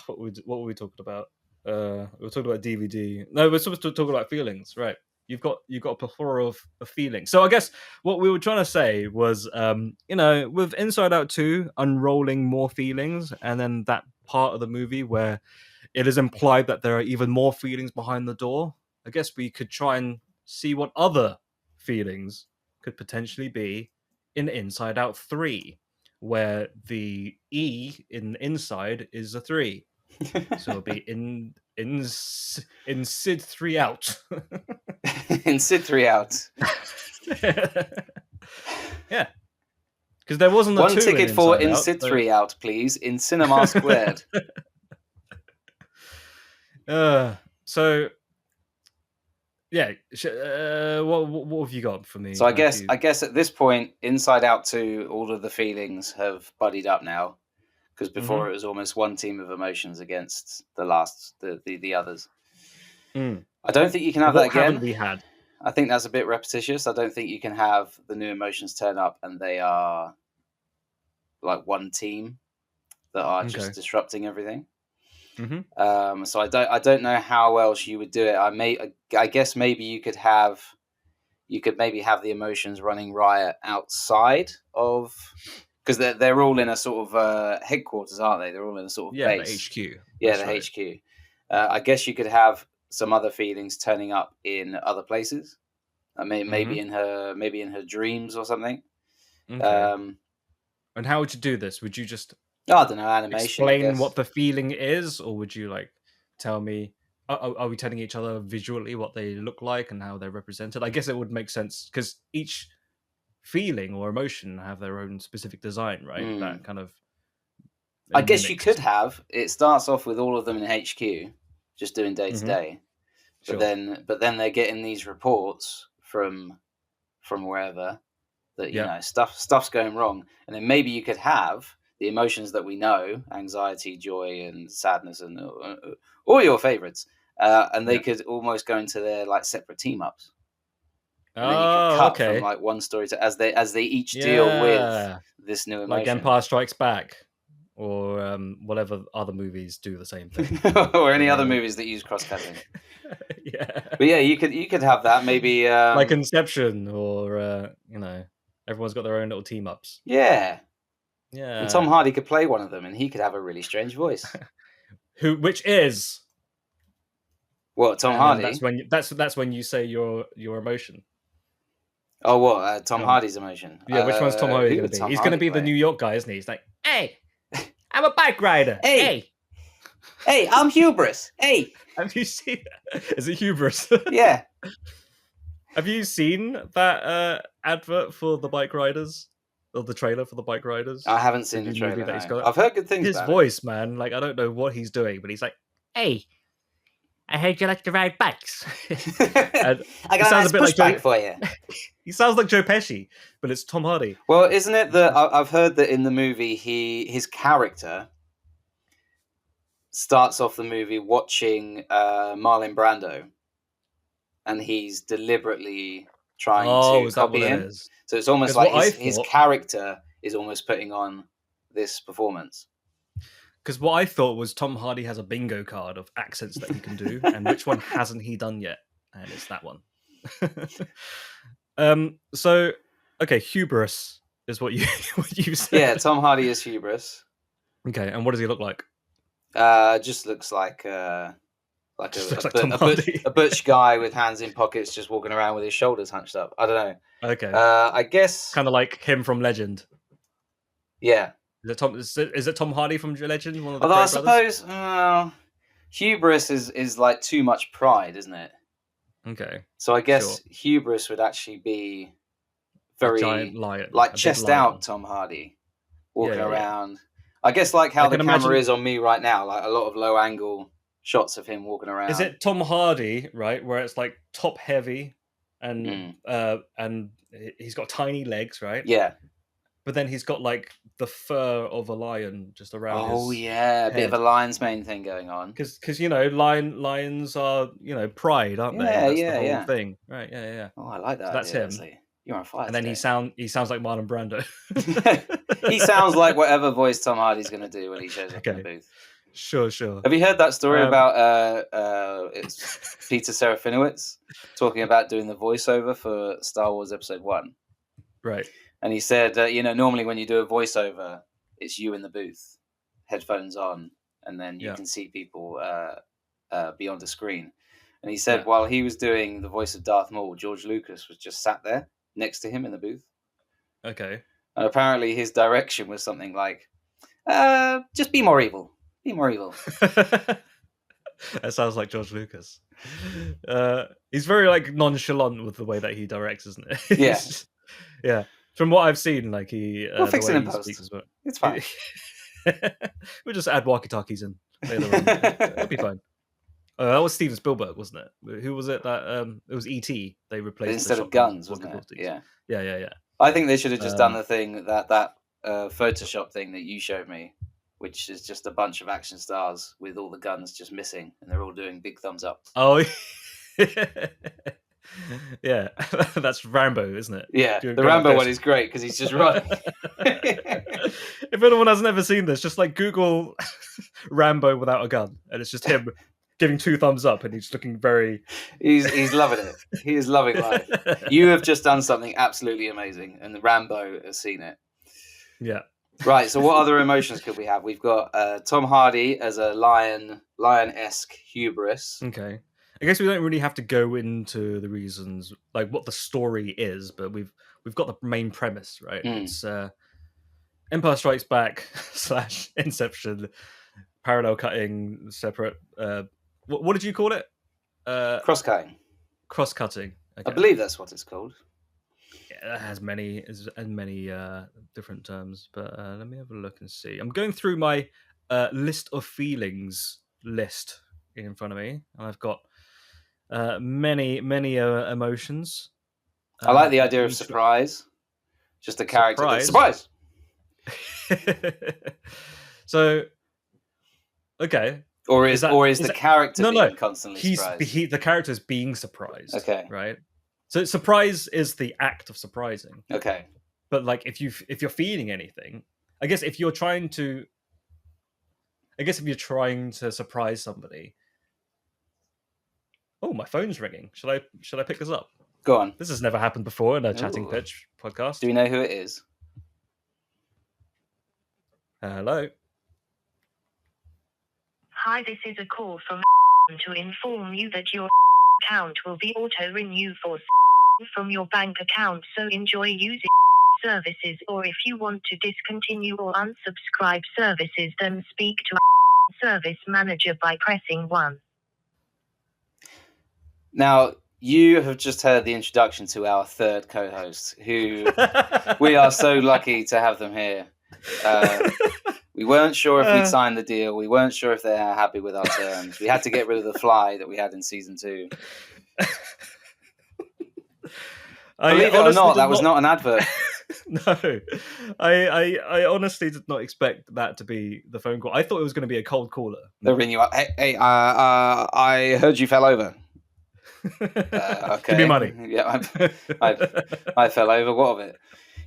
what were we talking about? We were talking about DVD. No, we're supposed to talk about feelings, right? You've got a plethora of feelings. So I guess what we were trying to say was, with Inside Out 2 unrolling more feelings, and then that part of the movie where it is implied that there are even more feelings behind the door, I guess we could try and see what other feelings could potentially be in Inside Out 3, where the E in inside is a 3. So it'll be in Insid3 Out. Insid3 Out. Yeah. Because there wasn't one ticket for Insid3 Out, please, in Cinema Squared. So, yeah. What have you got for me? So I guess at this point, Inside Out 2, all of the feelings have buddied up now. because before it was almost one team of emotions against the others. I don't think you can have that What haven't again. we had? I think that's a bit repetitious. I don't think you can have the new emotions turn up and they are like one team that are just disrupting everything. So I don't know how else you would do it. I guess maybe you could maybe have the emotions running riot outside of, because they're all in a sort of headquarters, aren't they? They're all in a sort of base. The HQ. Yeah, the HQ. I guess you could have some other feelings turning up in other places. Maybe in her dreams or something. Okay. And how would you do this? Would you just I don't know, animation, explain what the feeling is, or would you like tell me? Are we telling each other visually what they look like and how they're represented? I guess it would make sense because each feeling or emotion have their own specific design, right? That kind of. I guess you could have. It starts off with all of them in HQ, just doing day to day, but then they're getting these reports from wherever that you know stuff's going wrong, and then maybe you could have the emotions that we know: anxiety, joy, and sadness, and all your favorites, and they could almost go into their like separate team ups. And then you could cut from like one story to as they each deal with this new emotion, like Empire Strikes Back, or whatever other movies do the same thing, or any other movies that use cross cutting. But yeah, you could have that maybe like Inception, or everyone's got their own little team ups. Yeah. And Tom Hardy could play one of them, and he could have a really strange voice. Which is what, Tom Hardy? That's when you say your emotion. Oh, what? Tom Hardy's emotion. Yeah, which one's Tom Hardy going to be? He's going to be the New York guy, isn't he? He's like, hey, I'm a bike rider. Hey, I'm Hubris. Hey. Have you seen? Is it Hubris? Yeah. Have you seen that advert for the bike riders? Or the trailer for the bike riders? I haven't seen the trailer. That he's got. I've heard good things about his voice, man. Like, I don't know what he's doing, but he's like, hey, I heard you like to ride bikes. I got a nice pushback for you. He sounds like Joe Pesci, but it's Tom Hardy. Well, isn't it that I've heard that in the movie his character starts off the movie watching Marlon Brando, and he's deliberately trying to copy him. So it's almost like his character is almost putting on this performance. Because what I thought was Tom Hardy has a bingo card of accents that he can do, and which one hasn't he done yet? And it's that one. So, okay, hubris is what you said. Yeah, Tom Hardy is hubris. Okay, and what does he look like? Just looks like a butch guy with hands in pockets, just walking around with his shoulders hunched up. I don't know. Okay. I guess kind of like him from Legend. Yeah. Is it Tom Hardy from Legend? One of the Although I suppose hubris is like too much pride, isn't it? Okay. So I guess hubris would actually be very giant lion, like chest out Tom Hardy walking around. Yeah. I guess like how the camera is on me right now, like a lot of low angle shots of him walking around. Is it Tom Hardy, right, where it's like top heavy and he's got tiny legs, right? Yeah. But then he's got like the fur of a lion just around his a bit of a lion's mane thing going on. Because lions are pride, aren't they? That's the whole thing, right? Yeah. Oh, I like that. So that's him. Honestly. You're on fire. And then he sounds like Marlon Brando. He sounds like whatever voice Tom Hardy's going to do when he shows up in the booth. Sure. Have you heard that story about it's Peter Serafinowicz talking about doing the voiceover for Star Wars Episode 1? Right. And he said, normally when you do a voiceover, it's you in the booth, headphones on, and then you can see people beyond the screen. And he said while he was doing the voice of Darth Maul, George Lucas was just sat there next to him in the booth. Okay. And apparently his direction was something like, just be more evil. Be more evil. That sounds like George Lucas. He's very like nonchalant with the way that he directs, isn't it? Yeah. Yeah. From what I've seen, like we'll fix it in post. Well. It's fine. We'll just add walkie-talkies in later on. It'll be fine. That was Steven Spielberg, wasn't it? Who was it that it was E.T. they replaced instead of guns, wasn't it? Yeah. I think they should have just done the thing that Photoshop thing that you showed me, which is just a bunch of action stars with all the guns just missing, and they're all doing big thumbs up. Oh, yeah, that's Rambo, isn't it? Yeah, Doing the going like Rambo this. one is great because he's just running. If anyone has never seen this, just like Google Rambo without a gun, and it's just him giving 2 thumbs up, and he's looking very. He's loving it. He is loving life. You have just done something absolutely amazing, and the Rambo has seen it. Yeah. Right. So, what other emotions could we have? We've got Tom Hardy as a lion-esque hubris. Okay. I guess we don't really have to go into the reasons, like what the story is, but we've got the main premise, right? It's Empire Strikes Back / Inception, parallel cutting, separate. What did you call it? Cross-cutting. Cross-cutting. Okay. I believe that's what it's called. Yeah, it has many different terms, but let me have a look and see. I'm going through my list of feelings list in front of me, and I've got many emotions. I like the idea of surprise. Just a character that's surprise. So, okay. Or is the character being constantly surprised? The character is being surprised. Okay. Right. So surprise is the act of surprising. Okay. But like if you're feeling anything, I guess if you're trying to surprise somebody. Oh, my phone's ringing. Should I pick this up? Go on. This has never happened before in a Chatting Pitch podcast. Do we know who it is? Hello. Hi, this is a call from to inform you that your account will be auto-renew for from your bank account, so enjoy using services, or if you want to discontinue or unsubscribe services, then speak to service manager by pressing 1. Now, you have just heard the introduction to our third co-host, who we are so lucky to have them here. We weren't sure if we'd signed the deal. We weren't sure if they're happy with our terms. We had to get rid of the fly that we had in season 2. Believe it or not, that was not an advert. No, I honestly did not expect that to be the phone call. I thought it was going to be a cold caller. They'll ring you up. Hey, I heard you fell over. Okay. Give me money. Yeah, I fell over. What of it?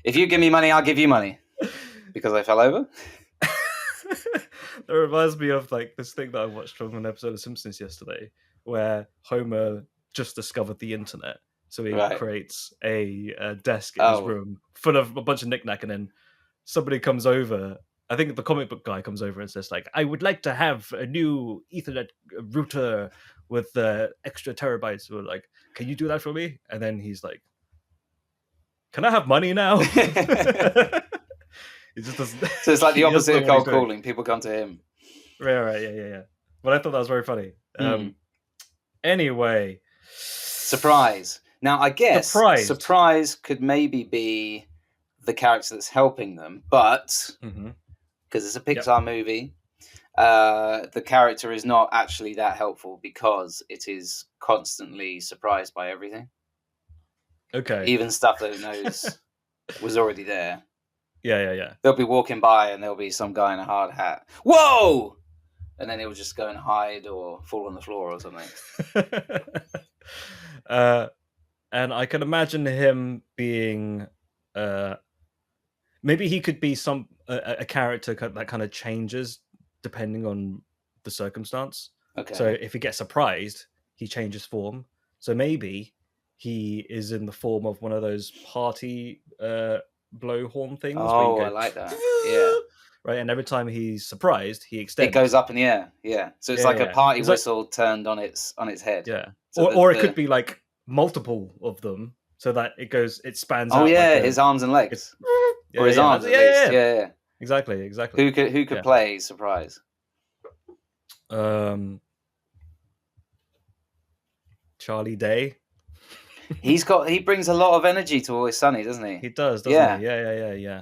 If you give me money, I'll give you money. Because I fell over? That reminds me of like this thing that I watched from an episode of Simpsons yesterday, where Homer just discovered the internet. So he creates a desk in his room full of a bunch of knickknack, and then somebody comes over. I think the comic book guy comes over and says, like, I would like to have a new Ethernet router with extra terabytes. We're like, can you do that for me? And then he's like, can I have money now? He just doesn't. So it's like the opposite of cold calling. People come to him. Right. Yeah. But I thought that was very funny. Anyway. Surprise. Now, I guess surprise could maybe be the character that's helping them, but because it's a Pixar movie, the character is not actually that helpful because it is constantly surprised by everything. Okay. Even stuff that it knows was already there. Yeah. They'll be walking by and there'll be some guy in a hard hat. Whoa! And then he'll just go and hide or fall on the floor or something. And I can imagine him being... maybe he could be a character that kind of changes depending on the circumstance. Okay. So if he gets surprised, he changes form. So maybe he is in the form of one of those party blowhorn things. Oh, I like that. Yeah. Right, and every time he's surprised, he extends. It goes up in the air. Yeah. So it's a party whistle turned on its head. Yeah. So or it could be like multiple of them, so that it spans out. Oh yeah, his arms and legs. Or his arms at least. Yeah. Exactly. Who could play surprise? Charlie Day. He brings a lot of energy to Always Sunny, doesn't he? He does, doesn't he? Yeah.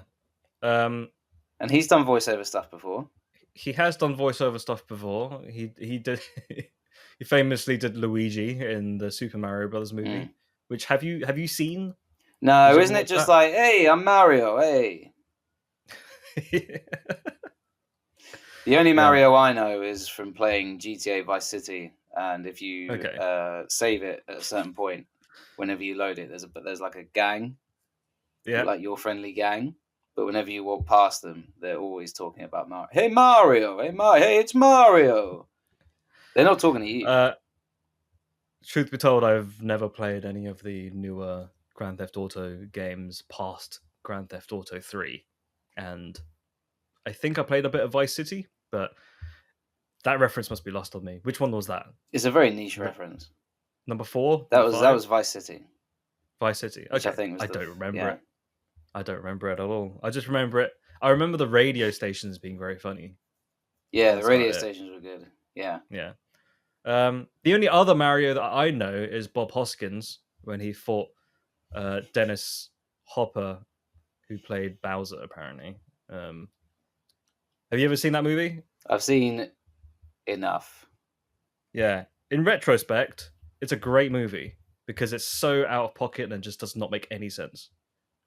And he's done voiceover stuff before. He has done voiceover stuff before. He did. He famously did Luigi in the Super Mario Brothers movie. Which have you seen? No, isn't it just like, hey, I'm Mario, hey. The only Mario I know is from playing GTA Vice City, and if you save it at a certain point, whenever you load it, there's like a gang, like your friendly gang. But whenever you walk past them, they're always talking about Mario. Hey Mario, hey it's Mario. They're not talking to you. Truth be told, I've never played any of the newer Grand Theft Auto games past Grand Theft Auto 3, and I think I played a bit of Vice City, but that reference must be lost on me. Which one was that? It's a very niche reference. Number 4? That was Vice City. Vice City. Okay. Which I think was I don't remember it. I don't remember it at all. I just remember it. I remember the radio stations being very funny. Yeah, the radio stations were good. Yeah. Yeah. The only other Mario that I know is Bob Hoskins when he fought Dennis Hopper, who played Bowser, apparently. Have you ever seen that movie? I've seen enough. Yeah. In retrospect, it's a great movie because it's so out of pocket and just does not make any sense.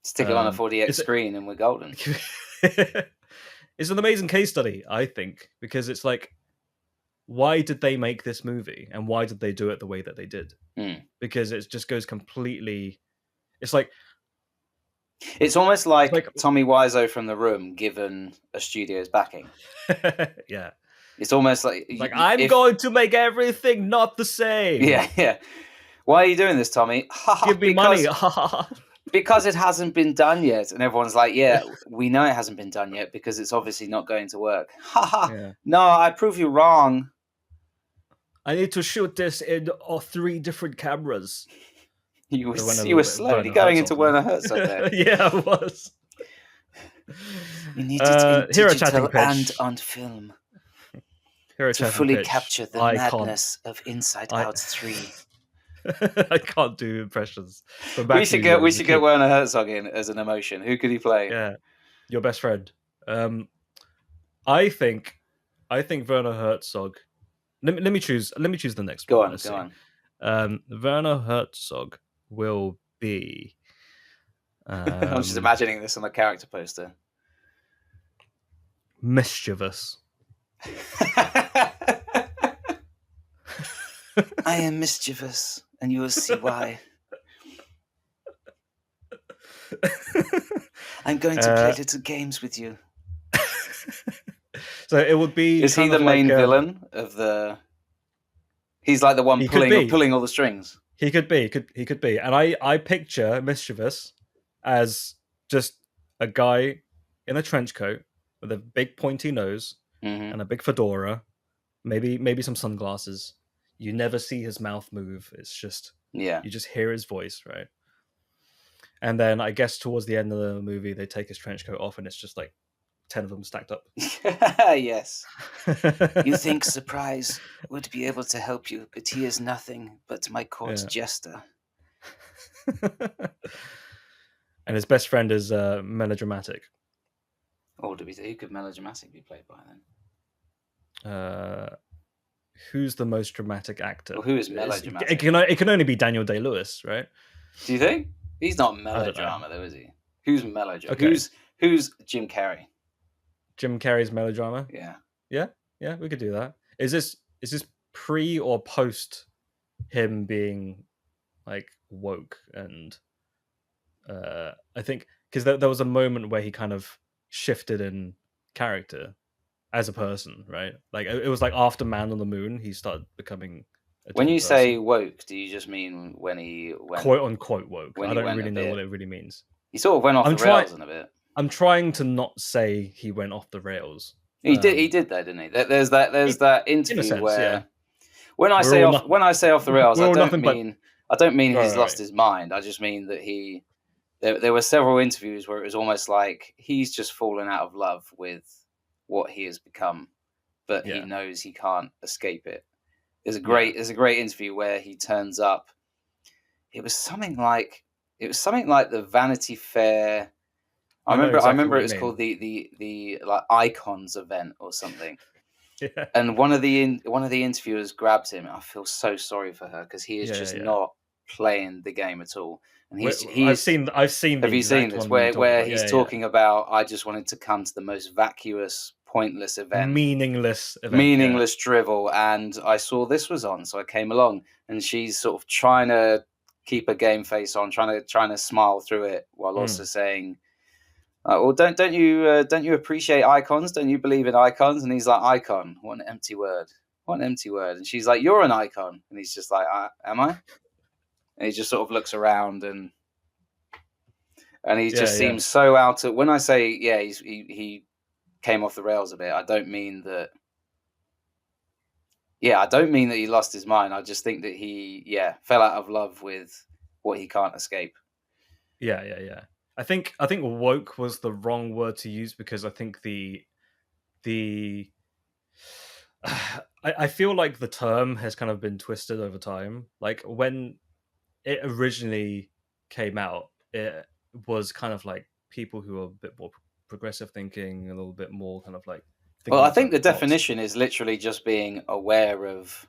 Stick it on a 40x screen and we're golden. It's an amazing case study, I think, because it's like, why did they make this movie and why did they do it the way that they did? Because it just goes completely... It's like... It's almost like Tommy Wiseau from The Room given a studio's backing. Yeah. It's almost like... I'm going to make everything not the same. Yeah. Why are you doing this, Tommy? Give me money. Because it hasn't been done yet. And everyone's like, yeah, we know it hasn't been done yet because it's obviously not going to work. No, I prove you wrong. I need to shoot this in 3 different cameras. You were slowly going into Werner Herzog there. Yeah, I was. You need it in digital and on film to fully capture the madness of Inside Out 3. I can't do impressions. We should get Werner Herzog in as an emotion. Who could he play? Yeah, your best friend. I think Werner Herzog. Let me choose the next one. Go on. Werner Herzog will be. I'm just imagining this on a character poster. Mischievous. I am mischievous, and you will see why. I'm going to play little games with you. So it would be. Is he the main villain of the? He's like the one pulling all the strings. He could be. He could be. And I picture Mischievous as just a guy in a trench coat with a big pointy nose and a big fedora, maybe some sunglasses. You never see his mouth move. It's just you just hear his voice, right? And then I guess towards the end of the movie, they take his trench coat off, and it's just like 10 of them stacked up. Yes. You think Surprise would be able to help you, but he is nothing but my court jester. And his best friend is melodramatic. Oh, who could melodramatic be played by then? Who's the most dramatic actor? Well, who is melodramatic? It can only be Daniel Day-Lewis, right? Do you think? He's not melodrama, though, is he? Who's melodrama? Okay. Who's Jim Carrey? Jim Carrey's melodrama? Yeah, we could do that. Is this pre or post him being like woke? And I think because there was a moment where he kind of shifted in character as a person, right? Like it was like after Man on the Moon, he started becoming. When you say woke, do you just mean when he went quote unquote woke? I don't really know what it really means. He sort of went off the rails in a bit. I'm trying to not say he went off the rails. He did that, didn't he? There's that interview where when I say off the rails, I don't mean he's lost his mind. I just mean that there were several interviews where it was almost like he's just fallen out of love with what he has become, but he knows he can't escape it. There's a great interview where he turns up. It was something like the Vanity Fair. I remember it was called the like Icons event or something. Yeah. And one of the interviewers grabbed him. I feel so sorry for her because he is just not playing the game at all. And I've seen. Have you seen this where he's talking about? I just wanted to come to the most vacuous pointless event. Meaningless event. Meaningless drivel. And I saw this was on, so I came along, and she's sort of trying to keep a game face on, trying to smile through it, while also saying, well, don't you appreciate icons? Don't you believe in icons? And he's like, icon, what an empty word. What an empty word. And she's like, you're an icon. And he's just like, am I? And he just sort of looks around, and he just seems so out of. When I say he came off the rails a bit, I don't mean that. Yeah, I don't mean that he lost his mind. I just think that he fell out of love with what he can't escape. Yeah. I think woke was the wrong word to use, because I think I feel like the term has kind of been twisted over time. Like when it originally came out, it was kind of like people who are a bit more progressive thinking, a little bit more kind of like. Well, I think the definition is literally just being aware of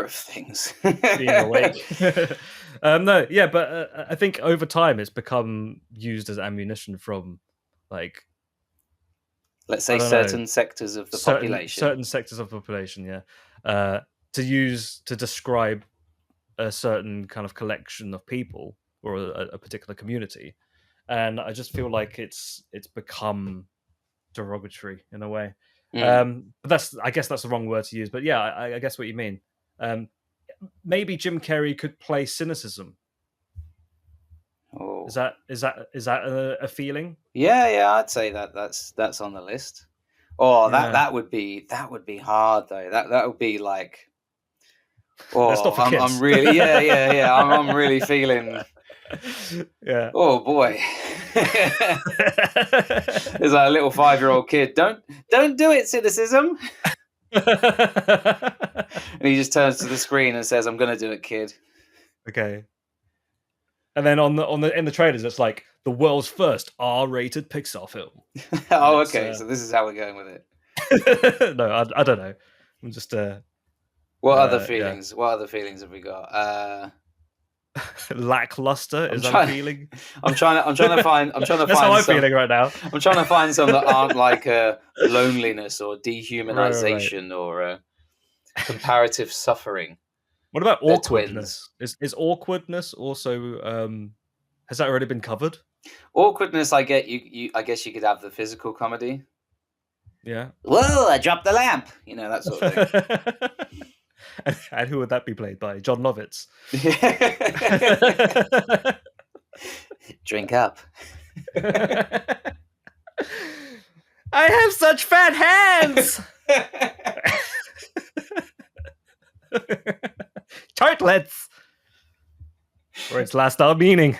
things, being awake. No, yeah, but I think over time it's become used as ammunition from, like, let's say certain sectors of the population. Certain sectors of the population, yeah, to use to describe a certain kind of collection of people or a particular community, and I just feel like it's become derogatory in a way. But I guess that's the wrong word to use. But yeah, I guess what you mean. Maybe Jim Carrey could play cynicism. Oh. Is that a feeling? Yeah, I'd say that's on the list. Oh, that would be hard though. That would be like. Oh, I'm really I'm really feeling. Yeah. Oh boy. There's like a little 5-year-old kid. Don't do it, cynicism. And he just turns to the screen and says, "I'm gonna do it, kid." Okay. And then in the trailers, it's like the world's first R-rated Pixar film. Oh, okay. So this is how we're going with it. No, I don't know. I'm just. What other feelings? Yeah. What other feelings have we got? Lackluster is that a feeling? I'm trying to find. That's how I'm feeling right now. I'm trying to find some that aren't like loneliness or dehumanization or comparative suffering. What about awkwardness? Is awkwardness also? Has that already been covered? Awkwardness, I get you. I guess you could have the physical comedy. Yeah. Whoa! I dropped the lamp. You know, that sort of thing. And who would that be played by? John Lovitz. Drink up. I have such fat hands. Tartlets. Or its last our meaning.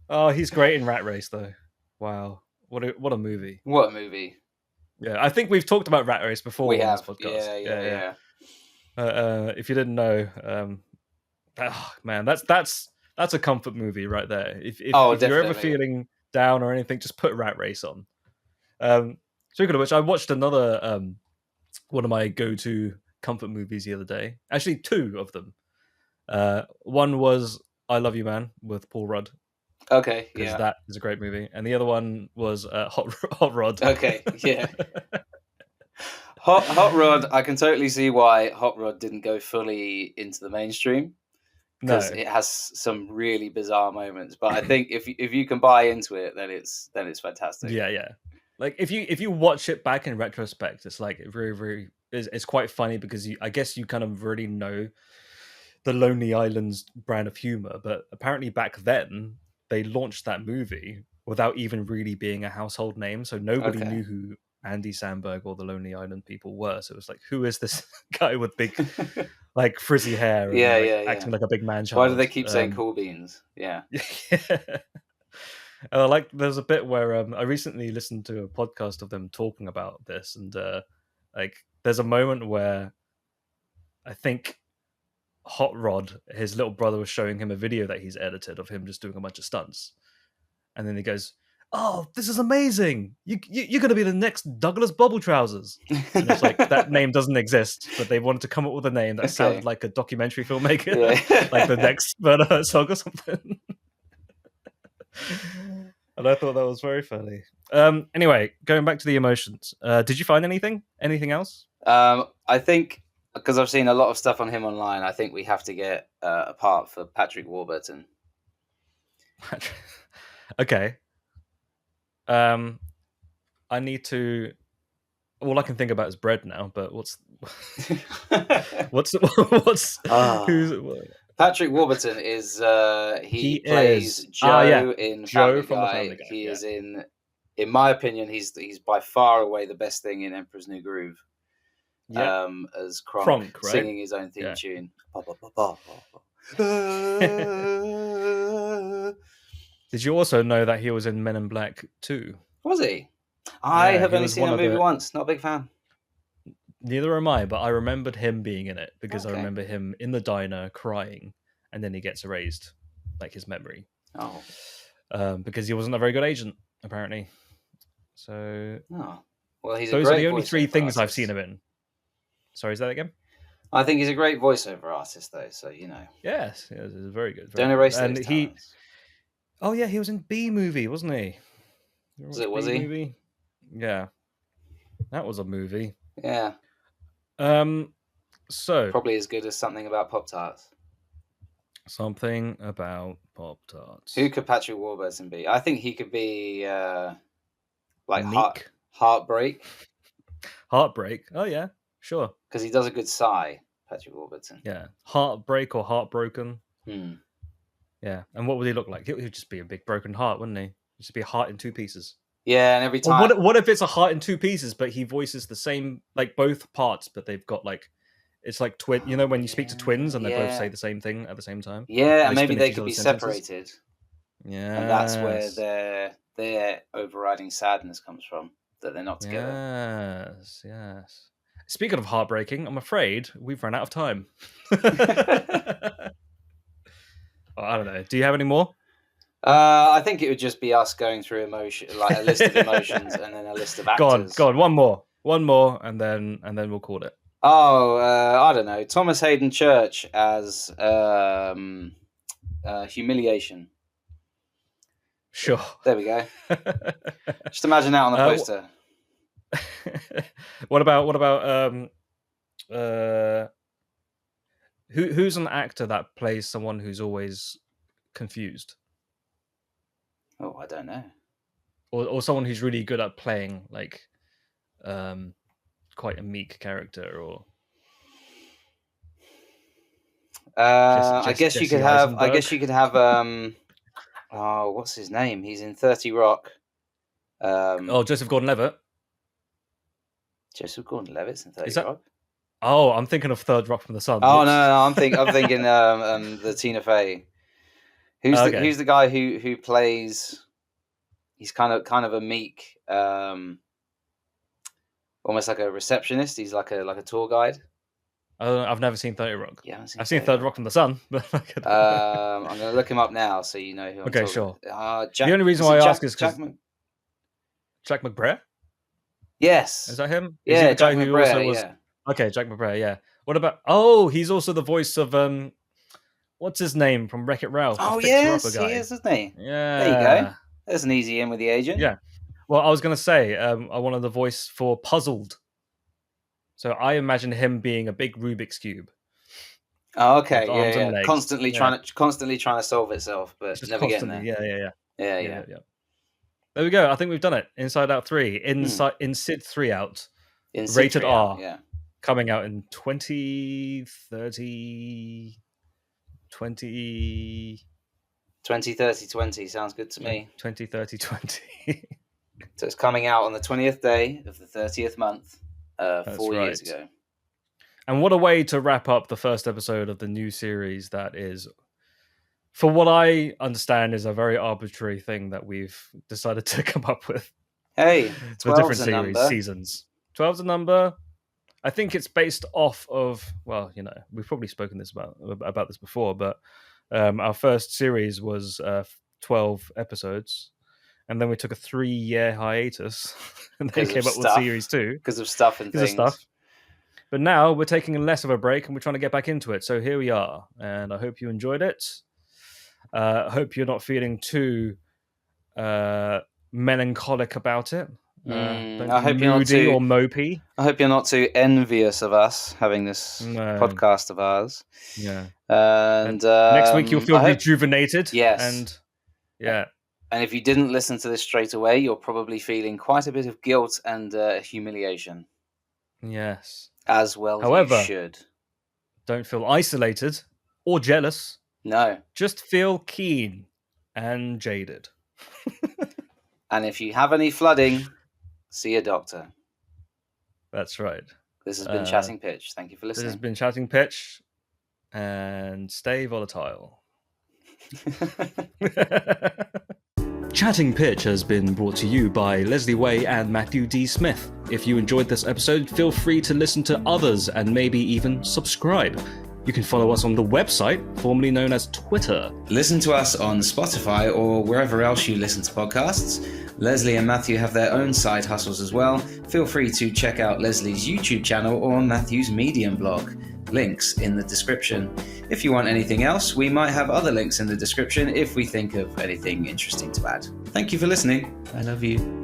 Oh, he's great in Rat Race, though. Wow, what a movie! What a movie! Yeah, I think we've talked about Rat Race before on this podcast. Yeah. If you didn't know, man, that's a comfort movie right there. If you're ever feeling down or anything, just put Rat Race on. Speaking of which, I watched another one of my go-to comfort movies the other day. Actually, two of them. One was I Love You Man with Paul Rudd. Okay, because that is a great movie, and the other one was Hot Rod. Okay, yeah. Hot Rod, I can totally see why Hot Rod didn't go fully into the mainstream, because it has some really bizarre moments. But I think if you can buy into it, then it's fantastic. Yeah. Like if you watch it back in retrospect, it's like very, very. It's quite funny because I guess you kind of really know the Lonely Island's brand of humor, but apparently back then they launched that movie without even really being a household name, so nobody knew who Andy Samberg or the Lonely Island people were. So it was like, who is this guy with big, like frizzy hair? And, acting like a big man child. Why do they keep saying cool beans? Yeah. Like there's a bit where I recently listened to a podcast of them talking about this, and like there's a moment where I think Hot Rod, his little brother, was showing him a video that he's edited of him just doing a bunch of stunts, and then he goes, "Oh, this is amazing! You're going to be the next Douglas Bubble Trousers." And it's like that name doesn't exist, but they wanted to come up with a name that sounded like a documentary filmmaker, like the next Werner Herzog or something. And I thought that was very funny. Anyway, going back to the emotions. Did you find anything? Anything else? I think because I've seen a lot of stuff on him online, I think we have to get a part for Patrick Warburton. Okay. I need to. All I can think about is bread now. But what's who's Patrick Warburton is he plays is Joe in Joe Family from the Guy. Family Guy, He yeah. is in my opinion, he's by far away the best thing in Emperor's New Groove. Yeah. As Kronk, Right? singing his own theme Yeah. tune. Did you also know that he was in Men in Black 2? Was he? I have he only was seen one that of movie the- once. Not a big fan. Neither am I, but I remembered him being in it because I Okay. remember him in the diner crying, and then he gets erased, like his memory, Oh, because he wasn't a very good agent, apparently. So oh. Well, he's those a are great the only three voiceover things I've artist. seen him in. Sorry, is that again? I think he's a great voiceover artist, though. So Yes, it's very good. Don't erase those talents. Oh yeah, he was in B Movie, wasn't he? Was he? Movie? Yeah, that was a movie. Yeah. So Probably as good as Something About Pop-Tarts. Something About Pop-Tarts. Who could Patrick Warburton be? I think he could be like Meek? Heartbreak. Heartbreak. Oh yeah, sure. Because he does a good sigh, Patrick Warburton. Yeah, Heartbreak or Heartbroken. Hmm. Yeah, and what would he look like? He would just be a big broken heart, wouldn't he? He'd just be a heart in two pieces. Yeah, and every Or time. what if it's a heart in two pieces, but he voices the same, like both parts, but they've got like, it's like twin. You know when you speak to twins and they both say the same thing at the same time. Yeah, and maybe finish they each could be other's sentences. separated. Yeah, And that's where their overriding sadness comes from, that they're not together. Yes. Speaking of heartbreaking, I'm afraid we've run out of time. Oh, I don't know. Do you have any more? I think it would just be us going through emotion, like a list of emotions, and then a list of actors. Go on, one more, and then we'll call it. Oh, I don't know. Thomas Hayden Church as Humiliation. Sure. There we go. Just imagine that on the poster. What about who's an actor that plays someone who's always confused? Oh, I don't know. Or someone who's really good at playing like quite a meek character, or I guess you Jesse could have. I Eisenberg? guess you could have. Oh, what's his name? He's in 30 Rock. Joseph Gordon-Levitt. Joseph Gordon-Levitt's in 30 Is that- Rock. Oh, I'm thinking of Third Rock from the Sun. Oh no, I'm thinking the Tina Fey. Who's the guy who plays? He's kind of a meek, almost like a receptionist. He's like a tour guide. I've never seen 30 Rock. Yeah, I've seen Third Rock from the Sun, but I'm going to look him up now so you know who I'm okay, talking. sure. Jack, the only reason why I ask is because Jack Jack McBrayer. Yes, Is that him? Yeah, is he the guy Jack who McBrayer, also was? yeah. Okay, Jack McBrayer. Yeah. What about? Oh, he's also the voice of what's his name from Wreck-It Ralph? the Oh Fixer yes, Upper guy. he is, isn't he? Yeah. There you go. There's an easy in with the agent. Yeah. Well, I was gonna say I wanted the voice for Puzzled. So I imagine him being a big Rubik's cube. Oh, okay. With arms and Yeah. legs. Constantly trying to solve itself, but Just never getting constantly. there. Yeah. There we go. I think we've done it. Inside Out 3. Insid3 Out. Insid3 Rated Out, R. Yeah. Coming out in 2030. 2030 sounds good to me. 2030. So it's coming out on the 20th day of the 30th month, 4 years right. ago. And what a way to wrap up the first episode of the new series that is, for what I understand, is a very arbitrary thing that we've decided to come up with. Hey, For different 12's a series, number. seasons. 12's a number. I think it's based off of, well, we've probably spoken about this before, but our first series was 12 episodes, and then we took a 3-year hiatus, and then came up with series 2 because of stuff and things. But now we're taking less of a break, and we're trying to get back into it. So here we are, and I hope you enjoyed it. I hope you're not feeling too melancholic about it. I hope you're not moody too or mopey. I hope you're not too envious of us having this No. podcast of ours. Yeah. And Next week you'll feel I hope- rejuvenated. Yes. And yeah. And if you didn't listen to this straight away, you're probably feeling quite a bit of guilt and humiliation. Yes. As well However, you should. Don't feel isolated or jealous. No. Just feel keen and jaded. And if you have any flooding, see a doctor. That's right. This has been Chatting Pitch. Thank you for listening. This has been Chatting Pitch. And stay volatile. Chatting Pitch has been brought to you by Leslie Way and Matthew D. Smith. If you enjoyed this episode, feel free to listen to others and maybe even subscribe. You can follow us on the website, formerly known as Twitter. Listen to us on Spotify or wherever else you listen to podcasts. Leslie and Matthew have their own side hustles as well. Feel free to check out Leslie's YouTube channel or Matthew's Medium blog. Links in the description. If you want anything else, we might have other links in the description if we think of anything interesting to add. Thank you for listening. I love you.